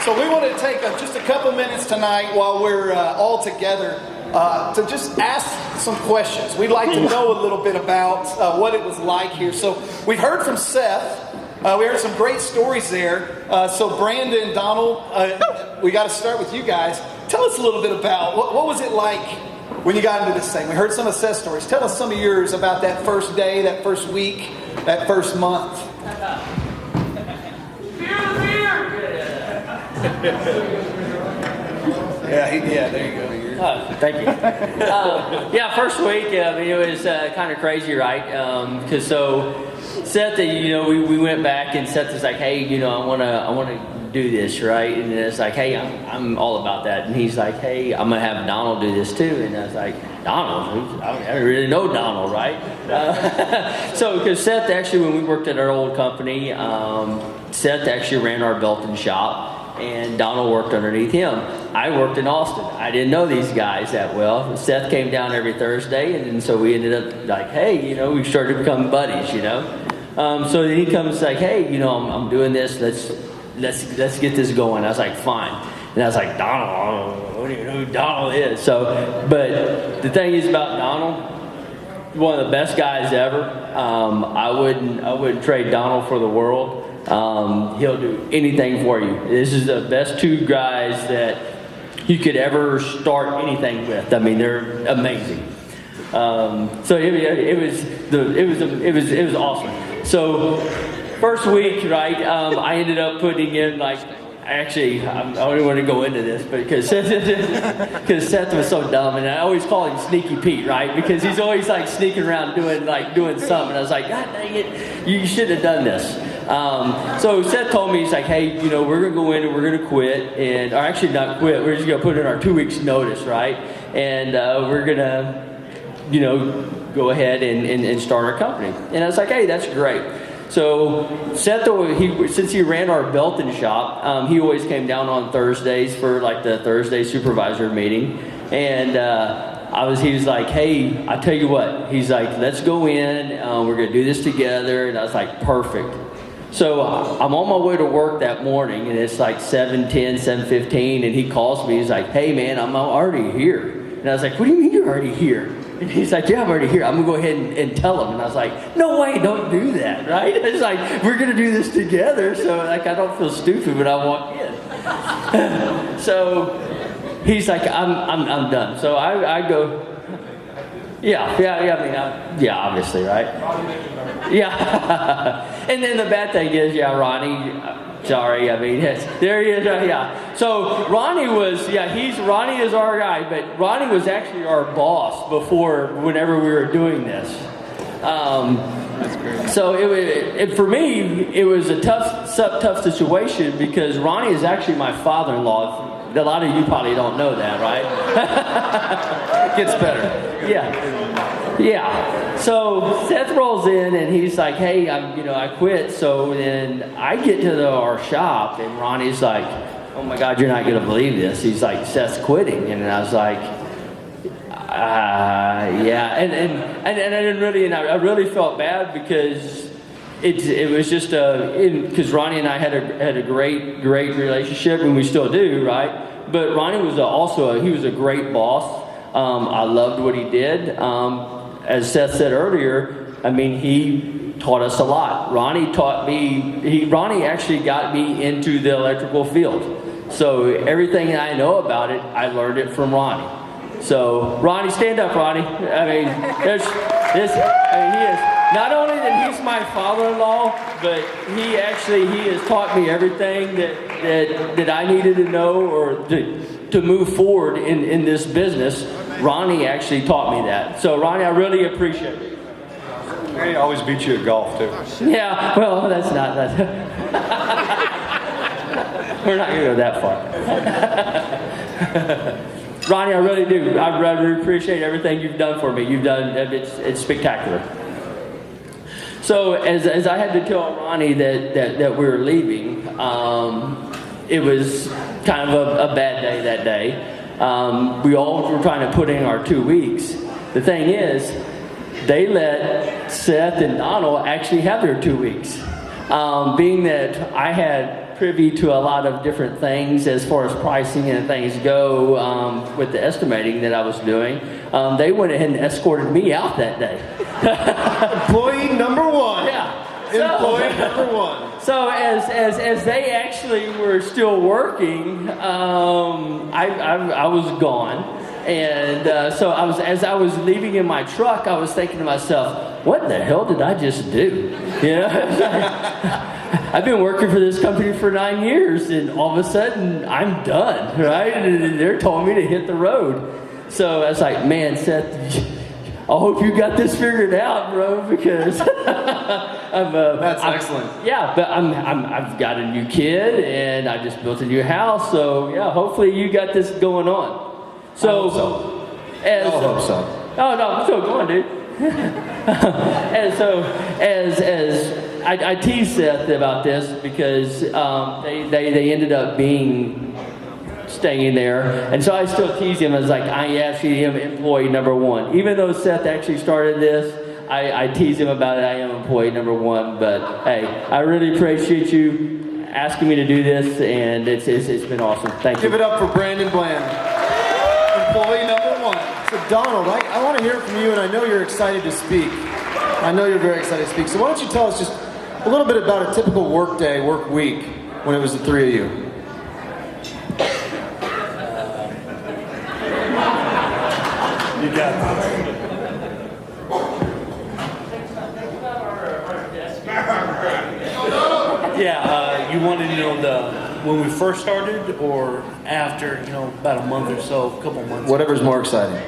A: So we want to take just a couple minutes tonight while we're all together to just ask some questions. We'd like to know a little bit about what it was like here. So we've heard from Seth. We heard some great stories there. So Brandon, Donald, we got to start with you guys. Tell us a little bit about what was it like when you got into this thing. We heard some of Seth's stories. Tell us some of yours about that first day, that first week, that first month. Yeah, there you go.
B: Thank you. Yeah, first week, I mean, it was kind of crazy, right? Because Seth, we went back and Seth was like, hey, I want to do this, right? And it's like, hey, I'm all about that. And he's like, hey, I'm gonna have Donald do this too. And I was like, Donald? I don't really know Donald, right? Because Seth actually, when we worked at our old company, Seth actually ran our Belton shop. And Donald worked underneath him. I worked in Austin. I didn't know these guys that well. Seth came down every Thursday, and so we ended up like, hey, we started to become buddies, So then he comes like, hey, I'm doing this. Let's get this going. I was like, fine. And I was like, Donald, I don't even know who Donald is. But the thing is about Donald, one of the best guys ever. I wouldn't trade Donald for the world. He'll do anything for you. This is the best two guys that you could ever start anything with. I mean, they're amazing. It was awesome. So first week, right? I ended up putting in I don't even want to go into this, but because Seth was so dumb, and I always call him Sneaky Pete, right? Because he's always sneaking around doing something. And I was like, God dang it, you should have done this. So Seth told me, he's like, hey, we're gonna go in and we're gonna quit, or actually not quit. We're just gonna put in our 2 weeks notice, right? And we're gonna, go ahead and start our company. And I was like, hey, that's great. So Seth, since he ran our Belton shop, he always came down on Thursdays for the Thursday supervisor meeting. And he was like, hey, I tell you what. He's like, let's go in. We're going to do this together. And I was like, perfect. So I'm on my way to work that morning, and it's 7:10, 7:15, and he calls me. He's like, hey, man, I'm already here. And I was like, what do you mean you're already here? And he's like, yeah, I'm already here. I'm going to go ahead and tell him. And I was like, no way, don't do that, right? It's like, we're going to do this together. So, I don't feel stupid when I walk in. So, he's like, I'm done. So, I go, yeah, obviously, right? Yeah. And then the bad thing is, Ronnie, sorry, there he is, yeah. So Ronnie Ronnie is our guy, but Ronnie was actually our boss whenever we were doing this. That's great. So for me, it was a tough situation because Ronnie is actually my father-in-law. A lot of you probably don't know that, right? It gets better. Yeah. So Seth rolls in and he's like, hey, I quit. So then I get to our shop and Ronnie's like, oh my God, you're not going to believe this. He's like, Seth's quitting. And I was like, Yeah, and I didn't really, and I really felt bad because it was just because Ronnie and I had a great relationship, and we still do, right? But Ronnie was he was a great boss. I loved what he did. As Seth said earlier, I mean, he taught us a lot. Ronnie actually got me into the electrical field. So everything I know about it, I learned it from Ronnie. So Ronnie, stand up, Ronnie. I mean, he is, not only that he's my father-in-law, but he has taught me everything that I needed to know or to move forward in this business. Ronnie actually taught me that. So Ronnie, I really appreciate it.
T: He always beats you at golf too.
B: Yeah, well, that's not that. We're not going to go that far. Ronnie, I really do. I really appreciate everything you've done for me. It's spectacular. So as I had to tell Ronnie that we were leaving, it was kind of a bad day that day. We all were trying to put in our 2 weeks. The thing is, they let Seth and Donald actually have their 2 weeks. Being that I had privy to a lot of different things as far as pricing and things go with the estimating that I was doing, they went ahead and escorted me out that day.
C: Employee number one.
B: Yeah.
C: Employee number one.
B: So as they actually were still working, I was gone. And so as I was leaving in my truck, I was thinking to myself, what the hell did I just do? You know, I've been working for this company for 9 years, and all of a sudden I'm done, right? And they're telling me to hit the road. So I was like, man, Seth, I hope you got this figured out, bro, because
C: that's excellent.
B: Yeah, but I've got a new kid, and I just built a new house. So yeah, hopefully you got this going on. So,
C: I hope so.
B: Oh no, I'm still going, dude. And so, as I teased Seth about this because they ended up staying there, and so I still tease him. I was like, I actually am employee number one, even though Seth actually started this. I tease him about it. I am employee number one, but hey, I really appreciate you asking me to do this, and it's been awesome. Thank you.
C: Give it up for Brandon Bland. Employee number one. So Donald, I want to hear from you, and I know you're excited to speak. I know you're very excited to speak. So why don't you tell us just a little bit about a typical work day, work week, when it was the three of you?
T: You got this.
E: Yeah, you wanted to know when we first started or after, about a month or so, a couple months.
C: Whatever's more exciting.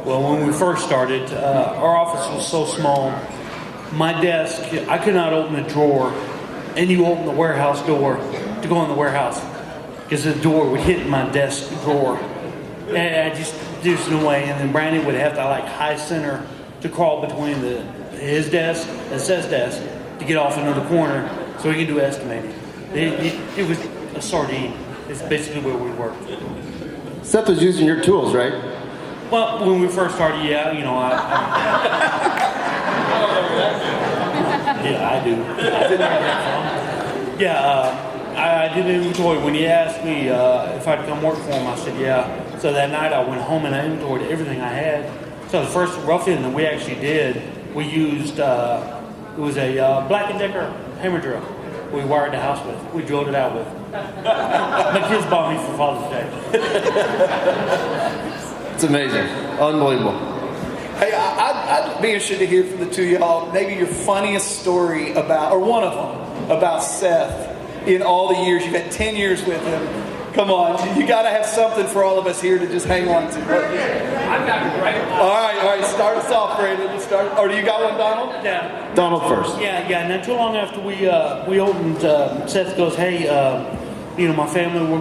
E: Well, when we first started, our office was so small. My desk, I could not open a drawer, and you open the warehouse door to go in the warehouse because the door would hit my desk drawer. And there's no way. And then Brandon would have to high center to crawl between his desk and Seth's desk to get off into the corner so he could do estimating. It was a sardine. It's basically where we worked.
C: Seth was using your tools, right?
E: Well, when we first started, yeah, yeah, I do. I did an inventory. When he asked me if I'd come work for him, I said yeah. So that night I went home and I inventoried everything I had. So the first rough-in that we actually did, we used, it was a Black & Decker hammer drill we wired the house with. We drilled it out with. My kids bought me for Father's Day.
C: It's amazing. Unbelievable.
A: Hey, I'd be interested to hear from the two of y'all, maybe your funniest story about, or one of them, about Seth in all the years. You've had 10 years with him. Come on, you got to have something for all of us here to just hang on to.
E: I've got a great one.
A: All right, start us off, Brandon. Or do you got one, Donald?
E: Yeah.
C: Donald first.
E: Yeah. Not too long after we opened, Seth goes, hey, my family, we're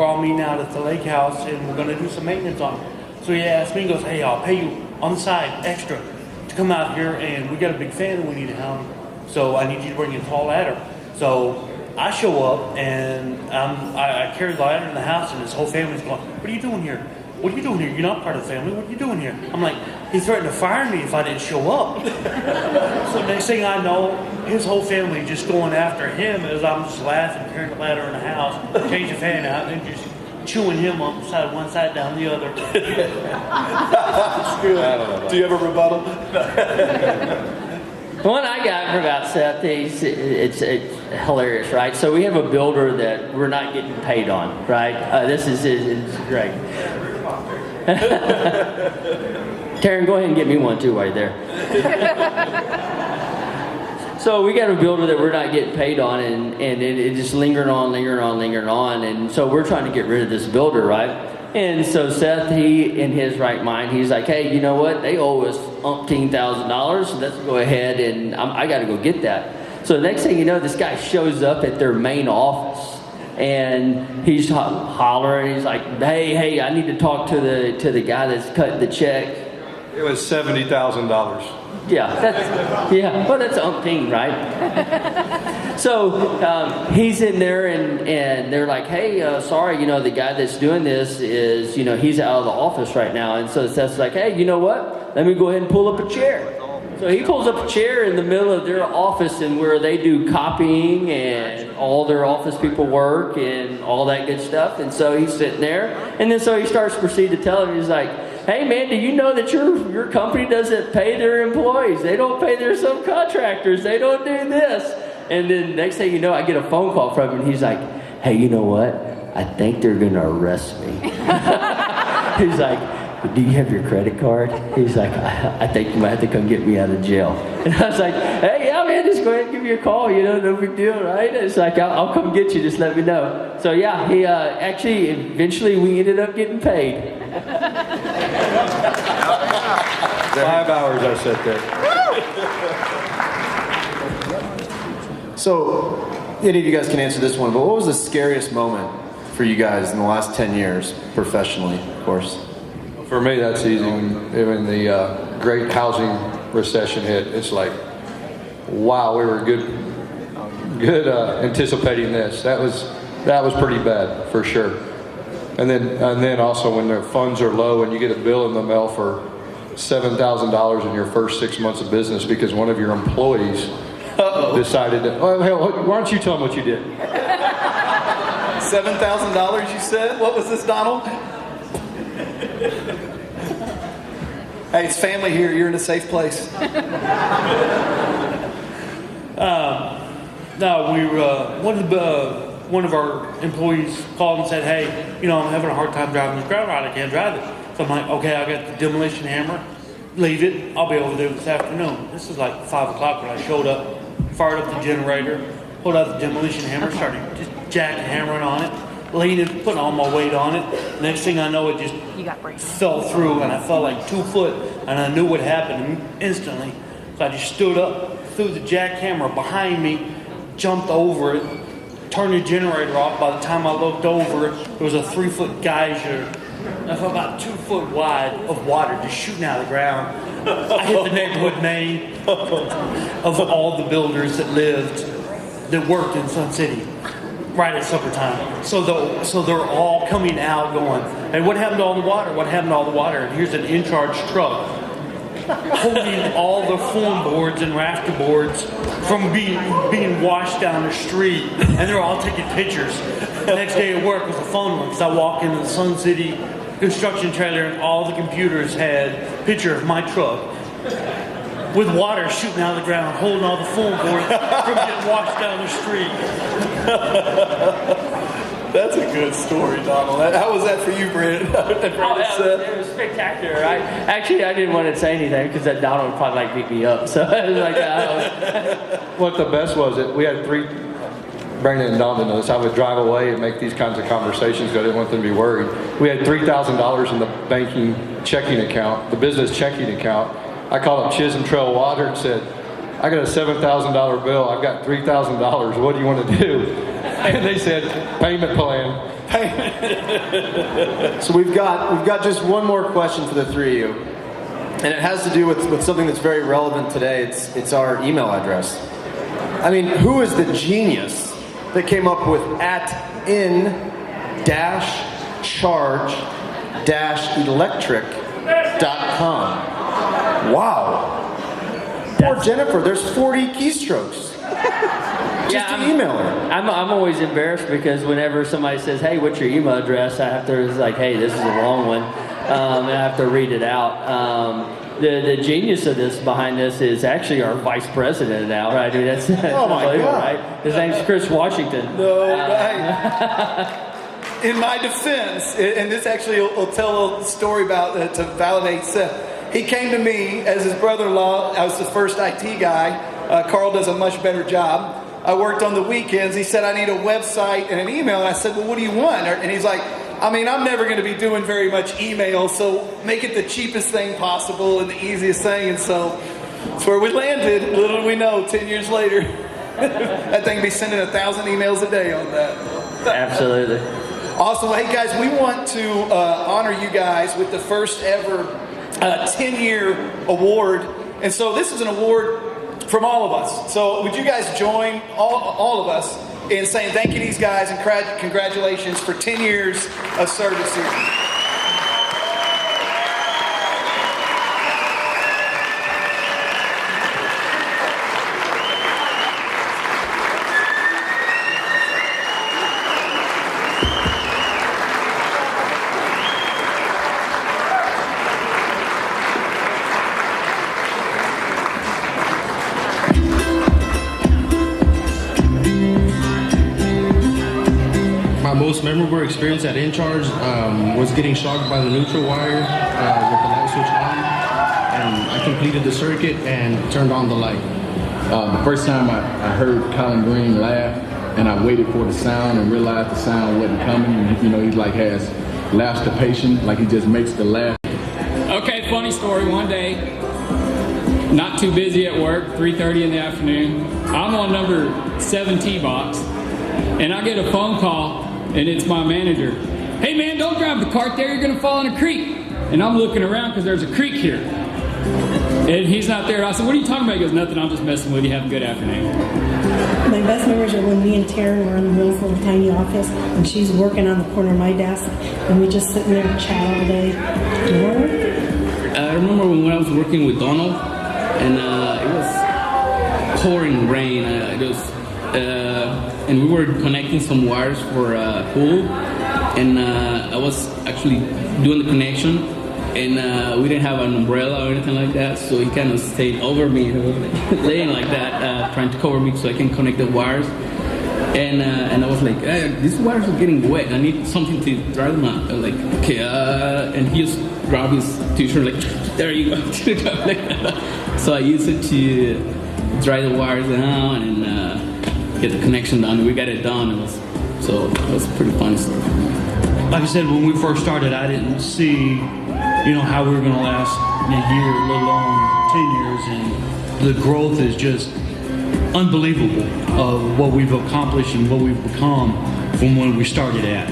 E: all meeting out at the lake house, and we're going to do some maintenance on it. So he asked me, he goes, hey, I'll pay you on the side extra to come out here, and we got a big fan that we need to hang. So I need you to bring a tall ladder. So I show up and I carry the ladder in the house, and his whole family's going, "What are you doing here? What are you doing here? You're not part of the family. What are you doing here?" I'm like, he threatened to fire me if I didn't show up. So next thing I know, his whole family just going after him as I'm just laughing, carrying the ladder in the house, change the fan out, and just chewing him up one side down the other.
A: Do you have a rebuttal?
B: The one I got for about Seth, it's hilarious, right? So we have a builder that we're not getting paid on, right? This is great. Taryn, go ahead and get me one too while you're there. So we got a builder that we're not getting paid on, and it just lingering on. And so we're trying to get rid of this builder, right? And so Seth, he, in his right mind, he's like, hey, you know what? They owe us $18,000. Let's go ahead and I got to go get that. So the next thing you know, this guy shows up at their main office, and he's hollering. He's like, hey, I need to talk to the guy that's cutting the check.
T: It was $70,000.
B: Yeah, well, that's umpteen, right? So he's in there, and they're like, hey, sorry, the guy that's doing this is, he's out of the office right now. And so Seth's like, hey, you know what? Let me go ahead and pull up a chair. So he pulls up a chair in the middle of their office, and where they do copying and all their office people work and all that good stuff. And so he's sitting there, and then so he starts to proceed to tell him, he's like, hey man, do you know that your company doesn't pay their employees? They don't pay their subcontractors. They don't do this. And then next thing you know, I get a phone call from him, and he's like, hey, you know what? I think they're going to arrest me. He's like, do you have your credit card? He's like, I think you might have to come get me out of jail. And I was like, hey, yeah, man, just go ahead and give me a call. No big deal, right? It's like, I'll come get you. Just let me know. So yeah, he actually, eventually we ended up getting paid.
T: 5 hours I sat there.
C: So, any of you guys can answer this one, but what was the scariest moment for you guys in the last 10 years, professionally, of course?
T: For me, that's easy. When the great housing recession hit, it's like, wow, we were good anticipating this. That was pretty bad for sure. And then also when the funds are low and you get a bill in the mail for $7,000 in your first 6 months of business because one of your employees decided to. Oh, hell, why don't you tell them what you did?
A: $7,000 you said? What was this, Donald? Hey, it's family here. You're in a safe place.
E: One of our employees called and said, hey, I'm having a hard time driving this ground rod. I can't drive it. So I'm like, okay, I got the demolition hammer. Leave it. I'll be over there this afternoon. This is like 5 o'clock when I showed up, fired up the generator, pulled out the demolition hammer, started just hammering on it, leaning, putting all my weight on it. Next thing I know, it just fell through, and I fell like 2 foot, and I knew what happened instantly. So I just stood up, threw the jackhammer behind me, jumped over it, turned the generator off. By the time I looked over, there was a 3-foot geyser. I felt about 2 foot wide of water just shooting out of the ground. I hit the neighborhood name of all the builders that worked in Sun City right at supper time. So they're all coming out going, hey, what happened to all the water? What happened to all the water? And here's an in-charge truck holding all the form boards and rafter boards from being washed down the street, and they're all taking pictures. The next day at work was a fun one because I walked into the Sun City construction trailer and all the computers had a picture of my truck with water shooting out of the ground, holding all the foam boards from getting washed down the street.
A: That's a good story, Donald. How was that for you, Brent?
B: It was spectacular. I didn't want to say anything because that Donald would probably beat me up. So I was like,
T: What the best was that we had Brandon and Don knows, I would drive away and make these kinds of conversations because I didn't want them to be worried. We had $3,000 in the banking checking account, the business checking account. I called up Chisholm Trail Water and said, I got a $7,000 bill. I've got $3,000. What do you want to do? And they said, payment plan.
C: So we've got just one more question for the three of you, and it has to do with something that's very relevant today. It's our email address. I mean, who is the genius that came up with @in-charge-electric.com. Wow. Poor Jennifer, there's 40 keystrokes. Just to email her.
B: I'm always embarrassed because whenever somebody says, "Hey, what's your email address?" I have to, it's like, "Hey, this is a long one," and I have to read it out. The genius of this behind this is actually our vice president now, right? I mean, that's
A: Oh my
B: unbelievable,
A: God.
B: right? His name's Chris Washington.
A: No, in my defense, and this actually will tell a story about to validate Seth. He came to me as his brother-in-law. I was the first IT guy. Carl does a much better job. I worked on the weekends. He said, "I need a website and an email." And I said, "Well, what do you want?" And he's like, "I mean, I'm never going to be doing very much email, so make it the cheapest thing possible and the easiest thing." And so that's where we landed. Little do we know, 10 years later, that thing be sending 1,000 emails a day on that.
B: Absolutely.
A: Awesome. Hey, guys, we want to honor you guys with the first ever 10-year award. And so this is an award from all of us. So would you guys join all of us in saying thank you to these guys and congratulations for 10 years of service here.
F: My most memorable experience at InCharge was getting shocked by the neutral wire with the light switch on, and I completed the circuit and turned on the light.
V: The first time I heard Colin Green laugh, and I waited for the sound and realized the sound wasn't coming. And, you know, he like has laughs to patient, like he just makes the laugh.
W: Okay, funny story. One day, not too busy at work, 3:30 in the afternoon. I'm on number 7T box, and I get a phone call, and it's my manager. "Hey man, don't drive the cart there, you're gonna fall in a creek." And I'm looking around because there's a creek here. And he's not there. I said, "What are you talking about?" He goes, "Nothing, I'm just messing with you. Have a good afternoon."
X: My best memories are when me and Taryn were in the Will's little tiny office, and she's working on the corner of my desk, and we just sitting there and chat all day.
Y: I remember when I was working with Donald, and it was pouring rain. And we were connecting some wires for a pool, and I was actually doing the connection, and we didn't have an umbrella or anything like that, so he kind of stayed over me, laying like that, trying to cover me so I can connect the wires. And I was like, "Hey, these wires are getting wet. I need something to dry them out." I was like, "Okay," and he just grabbed his t-shirt, like, "There you go." Like that. So I used it to dry the wires down and get the connection done. We got it done. It was a pretty fun story.
E: Like I said, when we first started, I didn't see, how we were going to last a year, let alone 10 years, and the growth is just unbelievable of what we've accomplished and what we've become from when we started at.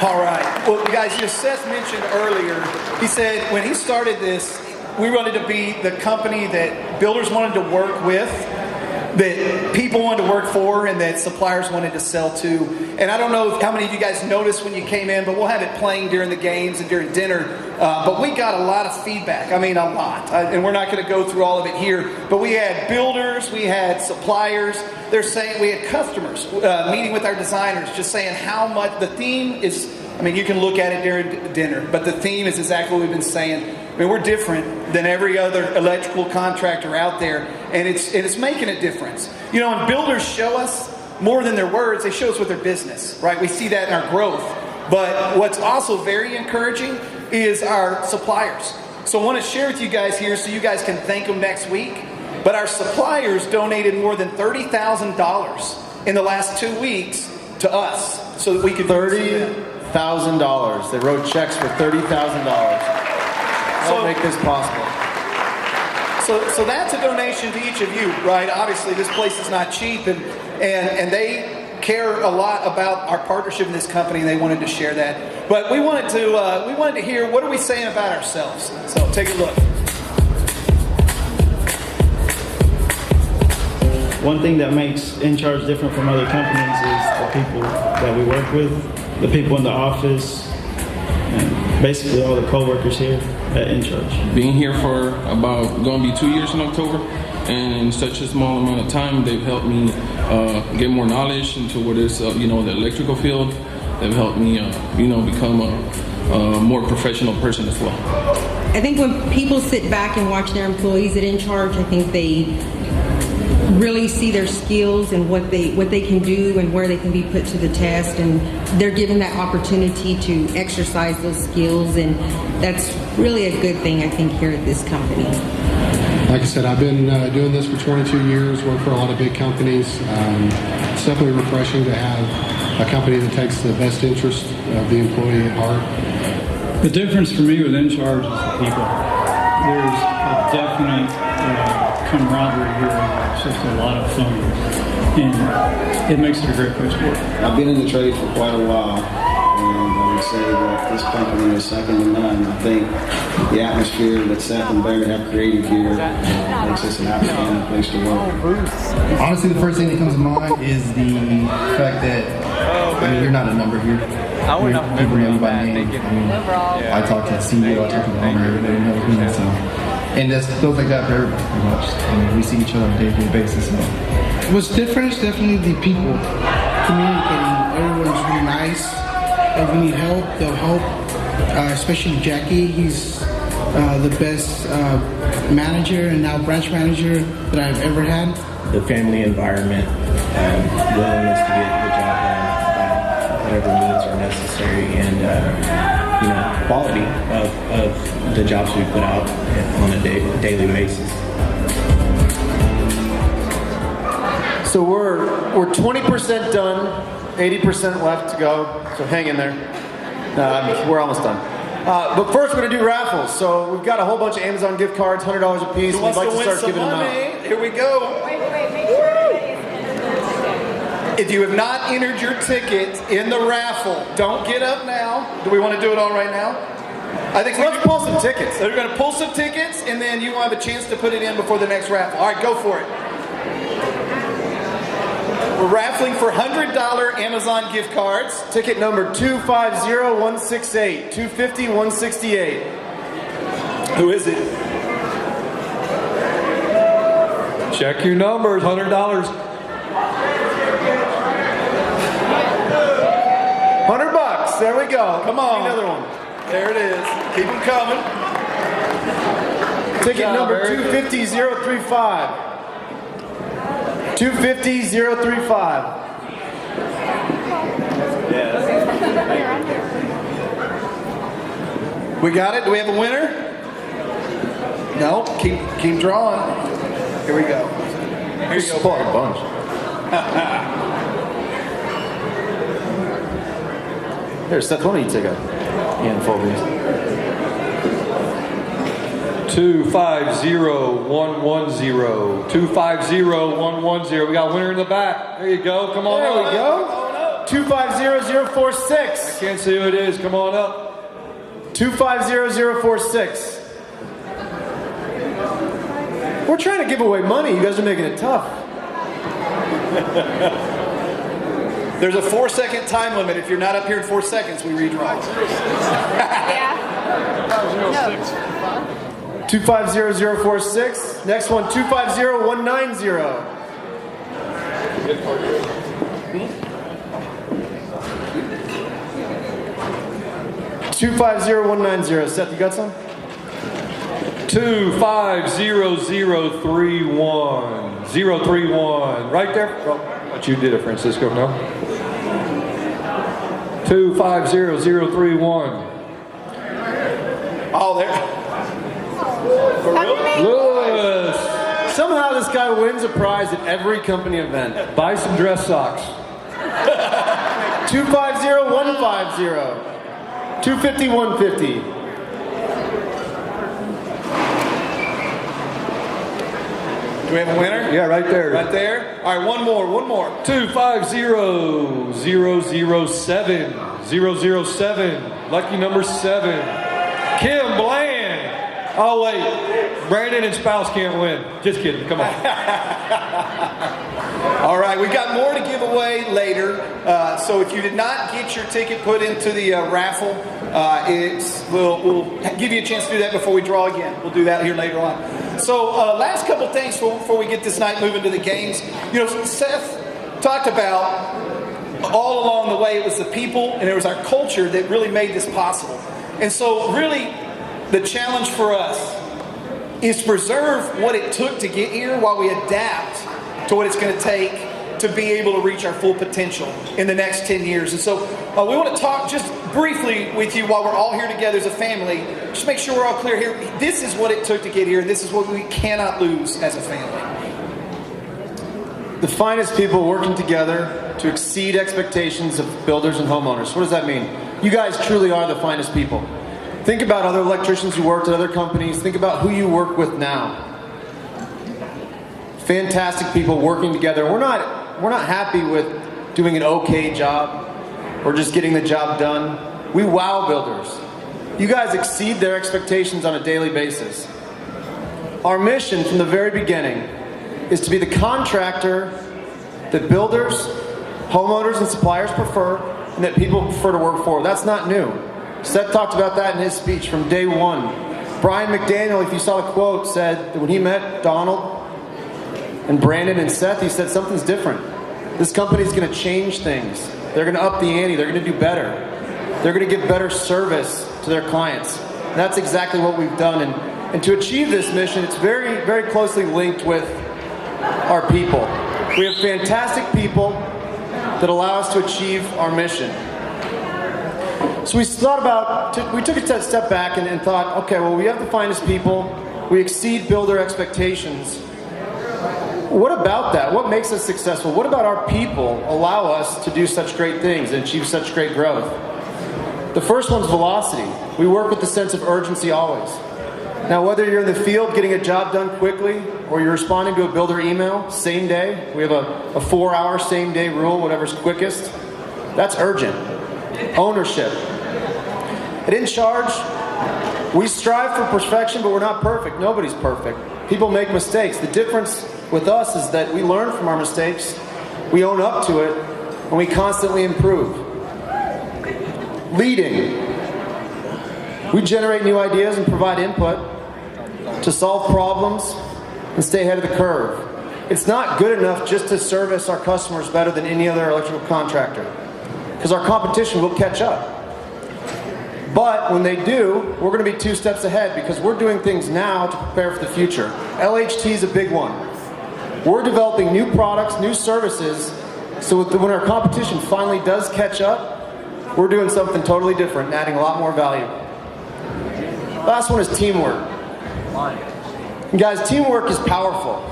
A: All right. Well, guys, Seth mentioned earlier, he said when he started this, we wanted to be the company that builders wanted to work with, that people wanted to work for, and that suppliers wanted to sell to. And I don't know how many of you guys noticed when you came in, but we'll have it playing during the games and during dinner. But we got a lot of feedback. I mean, a lot. And we're not going to go through all of it here. But we had builders, we had suppliers. They're saying we had customers meeting with our designers, just saying how much the theme is. I mean, you can look at it during dinner, but the theme is exactly what we've been saying. I mean, we're different than every other electrical contractor out there, and it's making a difference. And builders show us more than their words. They show us with their business, right? We see that in our growth. But what's also very encouraging is our suppliers. So I want to share with you guys here so you guys can thank them next week. But our suppliers donated more than $30,000 in the last 2 weeks to us so that we could
C: $30,000. They wrote checks for $30,000. So make this possible.
A: So that's a donation to each of you, right? Obviously, this place is not cheap, and they care a lot about our partnership in this company, and they wanted to share that. But we wanted to hear, what are we saying about ourselves? So take a look.
G: One thing that makes In Charge different from other companies is the people that we work with, the people in the office, and basically all the co-workers here at In Charge.
Q: Being here for about going to be 2 years in October, and in such a small amount of time, they've helped me get more knowledge into what is the electrical field. They've helped me become a more professional person as well.
H: I think when people sit back and watch their employees at In Charge, I think they really see their skills and what they can do and where they can be put to the test, and they're given that opportunity to exercise those skills, and that's really a good thing, I think, here at this company.
L: Like I said, I've been doing this for 22 years, worked for a lot of big companies. It's definitely refreshing to have a company that takes the best interest of the employee at heart.
W: The difference for me with In Charge is the people. There's a definite camaraderie here. It's just a lot of fun, and it makes it a great place to work.
I: I've been in the trade for quite a while, and I would say that this company is second to none. I think the atmosphere that Seth and Barry have created here makes this an outstanding place to work.
O: Honestly, the first thing that comes to mind is the fact that you're not a number here. People know you by name. I talk to the CEO, I talk to the owner, everybody knows me. So, and that's feels like that for everybody pretty much. We see each other on a day-to-day basis. So.
J: What's different is definitely the people communicating. Everyone's really nice. If we need help, they'll help. Especially Jackie, he's the best manager and now branch manager that I've ever had.
R: The family environment, willingness to get the job done, whatever needs are necessary, and quality of the jobs we put out on a daily basis.
C: So we're 20% done, 80% left to go. So hang in there. We're almost done. But first, we're going to do raffles. So we've got a whole bunch of Amazon gift cards, $100 a piece.
A: Who
C: We'd
A: wants
C: like
A: to
C: to
A: win
C: start
A: some
C: giving them
A: money?
C: out.
A: Here we go.
U: Wait, make sure everybody is entered their ticket.
A: If you have not entered your ticket in the raffle, don't get up now. Do we want to do it all right now? I think
C: let's pull some tickets.
A: They're going to pull some tickets, and then you will have a chance to put it in before the next raffle. All right, go for it. We're raffling for $100 Amazon gift cards.
C: Ticket number 250168, 250-168.
A: Who is it?
T: Check your numbers, $100.
C: $100. There we go.
A: Come on.
C: Another one.
A: There it is. Keep them coming.
C: Ticket number 250035. 250035.
A: We got it? Do we have a winner? No. Keep drawing. Here we go. Here you go.
C: A bunch. Here, Seth, why don't you take a handful of these?
T: 250110. 250110. We got a winner in the back. There you go. Come on
C: There
T: up.
C: we go. 250046.
T: I can't see who it is. Come on up.
C: 250046. We're trying to give away money. You guys are making it tough.
A: There's a 4-second time limit. If you're not up here in 4 seconds, we redraw.
C: 250046. Next one, 250190. 250190. Seth, you got some?
T: 250031. 031. Right there. Oh, but you did it, Francisco. No. 250031.
A: Oh, there.
T: Lewis.
C: Somehow this guy wins a prize at every company event.
T: Buy some dress socks.
C: 250150. 250-150.
A: Do we have a winner?
T: Yeah, right there.
A: Right there? All right, one more.
T: 250007. 007. Lucky number 7. Kim Bland. Oh, wait. Brandon and spouse can't win. Just kidding. Come on.
A: All right, we've got more to give away later. So if you did not get your ticket put into the raffle, we'll give you a chance to do that before we draw again. We'll do that here later on. So last couple things before we get this night moving to the games. You know, Seth talked about all along the way it was the people and it was our culture that really made this possible. And so really the challenge for us is to preserve what it took to get here while we adapt to what it's going to take to be able to reach our full potential in the next 10 years. And so we want to talk just briefly with you while we're all here together as a family. Just make sure we're all clear here. This is what it took to get here. And this is what we cannot lose as a family.
C: The finest people working together to exceed expectations of builders and homeowners. What does that mean? You guys truly are the finest people. Think about other electricians who worked at other companies. Think about who you work with now. Fantastic people working together. We're not happy with doing an okay job or just getting the job done. We wow builders. You guys exceed their expectations on a daily basis. Our mission from the very beginning is to be the contractor that builders, homeowners, and suppliers prefer and that people prefer to work for. That's not new. Seth talked about that in his speech from day one. Brian McDaniel, if you saw the quote, said that when he met Donald and Brandon and Seth, he said something's different. This company's going to change things. They're going to up the ante. They're going to do better. They're going to give better service to their clients. And that's exactly what we've done. And to achieve this mission, it's very, very closely linked with our people. We have fantastic people that allow us to achieve our mission. So we took a step back and thought, okay, well, we have the finest people. We exceed builder expectations. What about that? What makes us successful? What about our people allow us to do such great things and achieve such great growth? The first one's velocity. We work with the sense of urgency always. Now, whether you're in the field getting a job done quickly or you're responding to a builder email, same day, we have a 4-hour same day rule, whatever's quickest. That's urgent. Ownership. At In Charge, we strive for perfection, but we're not perfect. Nobody's perfect. People make mistakes. The difference with us is that we learn from our mistakes, we own up to it, and we constantly improve. Leading. We generate new ideas and provide input to solve problems and stay ahead of the curve. It's not good enough just to service our customers better than any other electrical contractor, because our competition will catch up. But when they do, we're going to be 2 steps ahead because we're doing things now to prepare for the future. LHT is a big one. We're developing new products, new services, so when our competition finally does catch up, we're doing something totally different and adding a lot more value. Last one is teamwork. And guys, teamwork is powerful,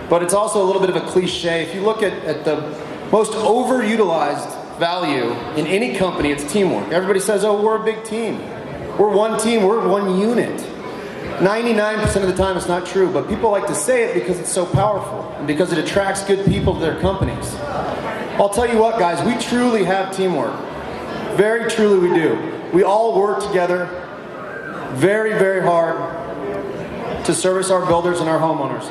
C: but it's also a little bit of a cliche. If you look at the most overutilized value in any company, it's teamwork. Everybody says, oh, we're a big team. We're one team, we're one unit. 99% of the time it's not true, but people like to say it because it's so powerful and because it attracts good people to their companies. I'll tell you what, guys, we truly have teamwork. Very truly we do. We all work together very, very hard to service our builders and our homeowners.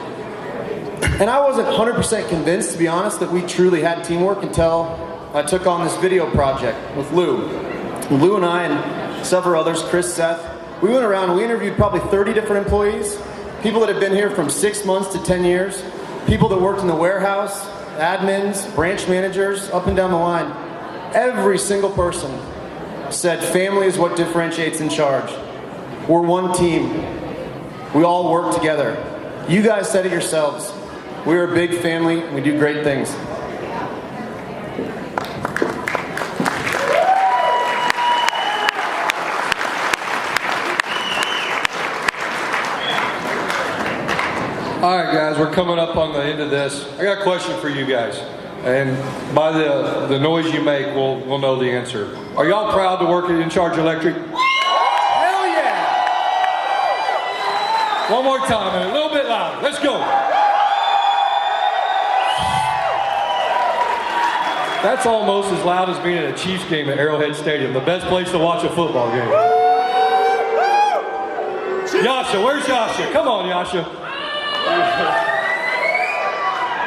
C: And I wasn't 100% convinced, to be honest, that we truly had teamwork until I took on this video project with Lou. Lou and I and several others, Chris, Seth, we went around and we interviewed probably 30 different employees, people that have been here from 6 months to 10 years, people that worked in the warehouse, admins, branch managers, up and down the line. Every single person said family is what differentiates In Charge. We're one team. We all work together. You guys said it yourselves. We're a big family and we do great things.
T: All right, guys, we're coming up on the end of this. I got a question for you guys. And by the noise you make, we'll know the answer. Are y'all proud to work at In Charge Electric? Hell yeah! One more time, and a little bit louder. Let's go. That's almost as loud as being at a Chiefs game at Arrowhead Stadium, the best place to watch a football game. Y'all Yasha? Where's Yasha? Come on, Yasha.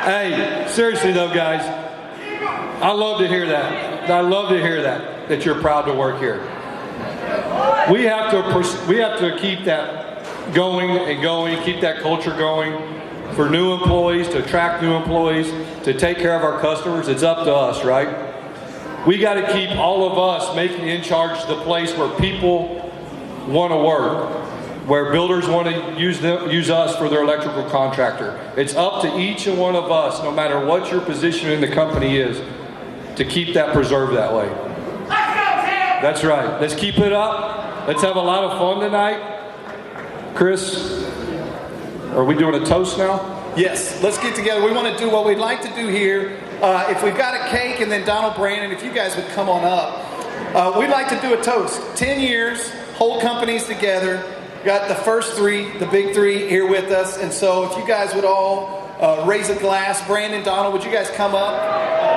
T: Hey, seriously though, guys, I love to hear that. I love to hear that you're proud to work here. We have to keep that going and going, keep that culture going for new employees, to attract new employees, to take care of our customers. It's up to us, right? We got to keep all of us making In Charge the place where people want to work, where builders want to use us for their electrical contractor. It's up to each and one of us, no matter what your position in the company is, to keep that preserved that way. That's right. Let's keep it up. Let's have a lot of fun tonight. Chris, are we doing a toast now?
A: Yes, let's get together. We want to do what we'd like to do here. If we've got a cake, and then Donald Brandon, if you guys would come on up. We'd like to do a toast. 10 years, whole companies together. Got the first three, the big three here with us. And so if you guys would all raise a glass. Brandon, Donald, would you guys come up?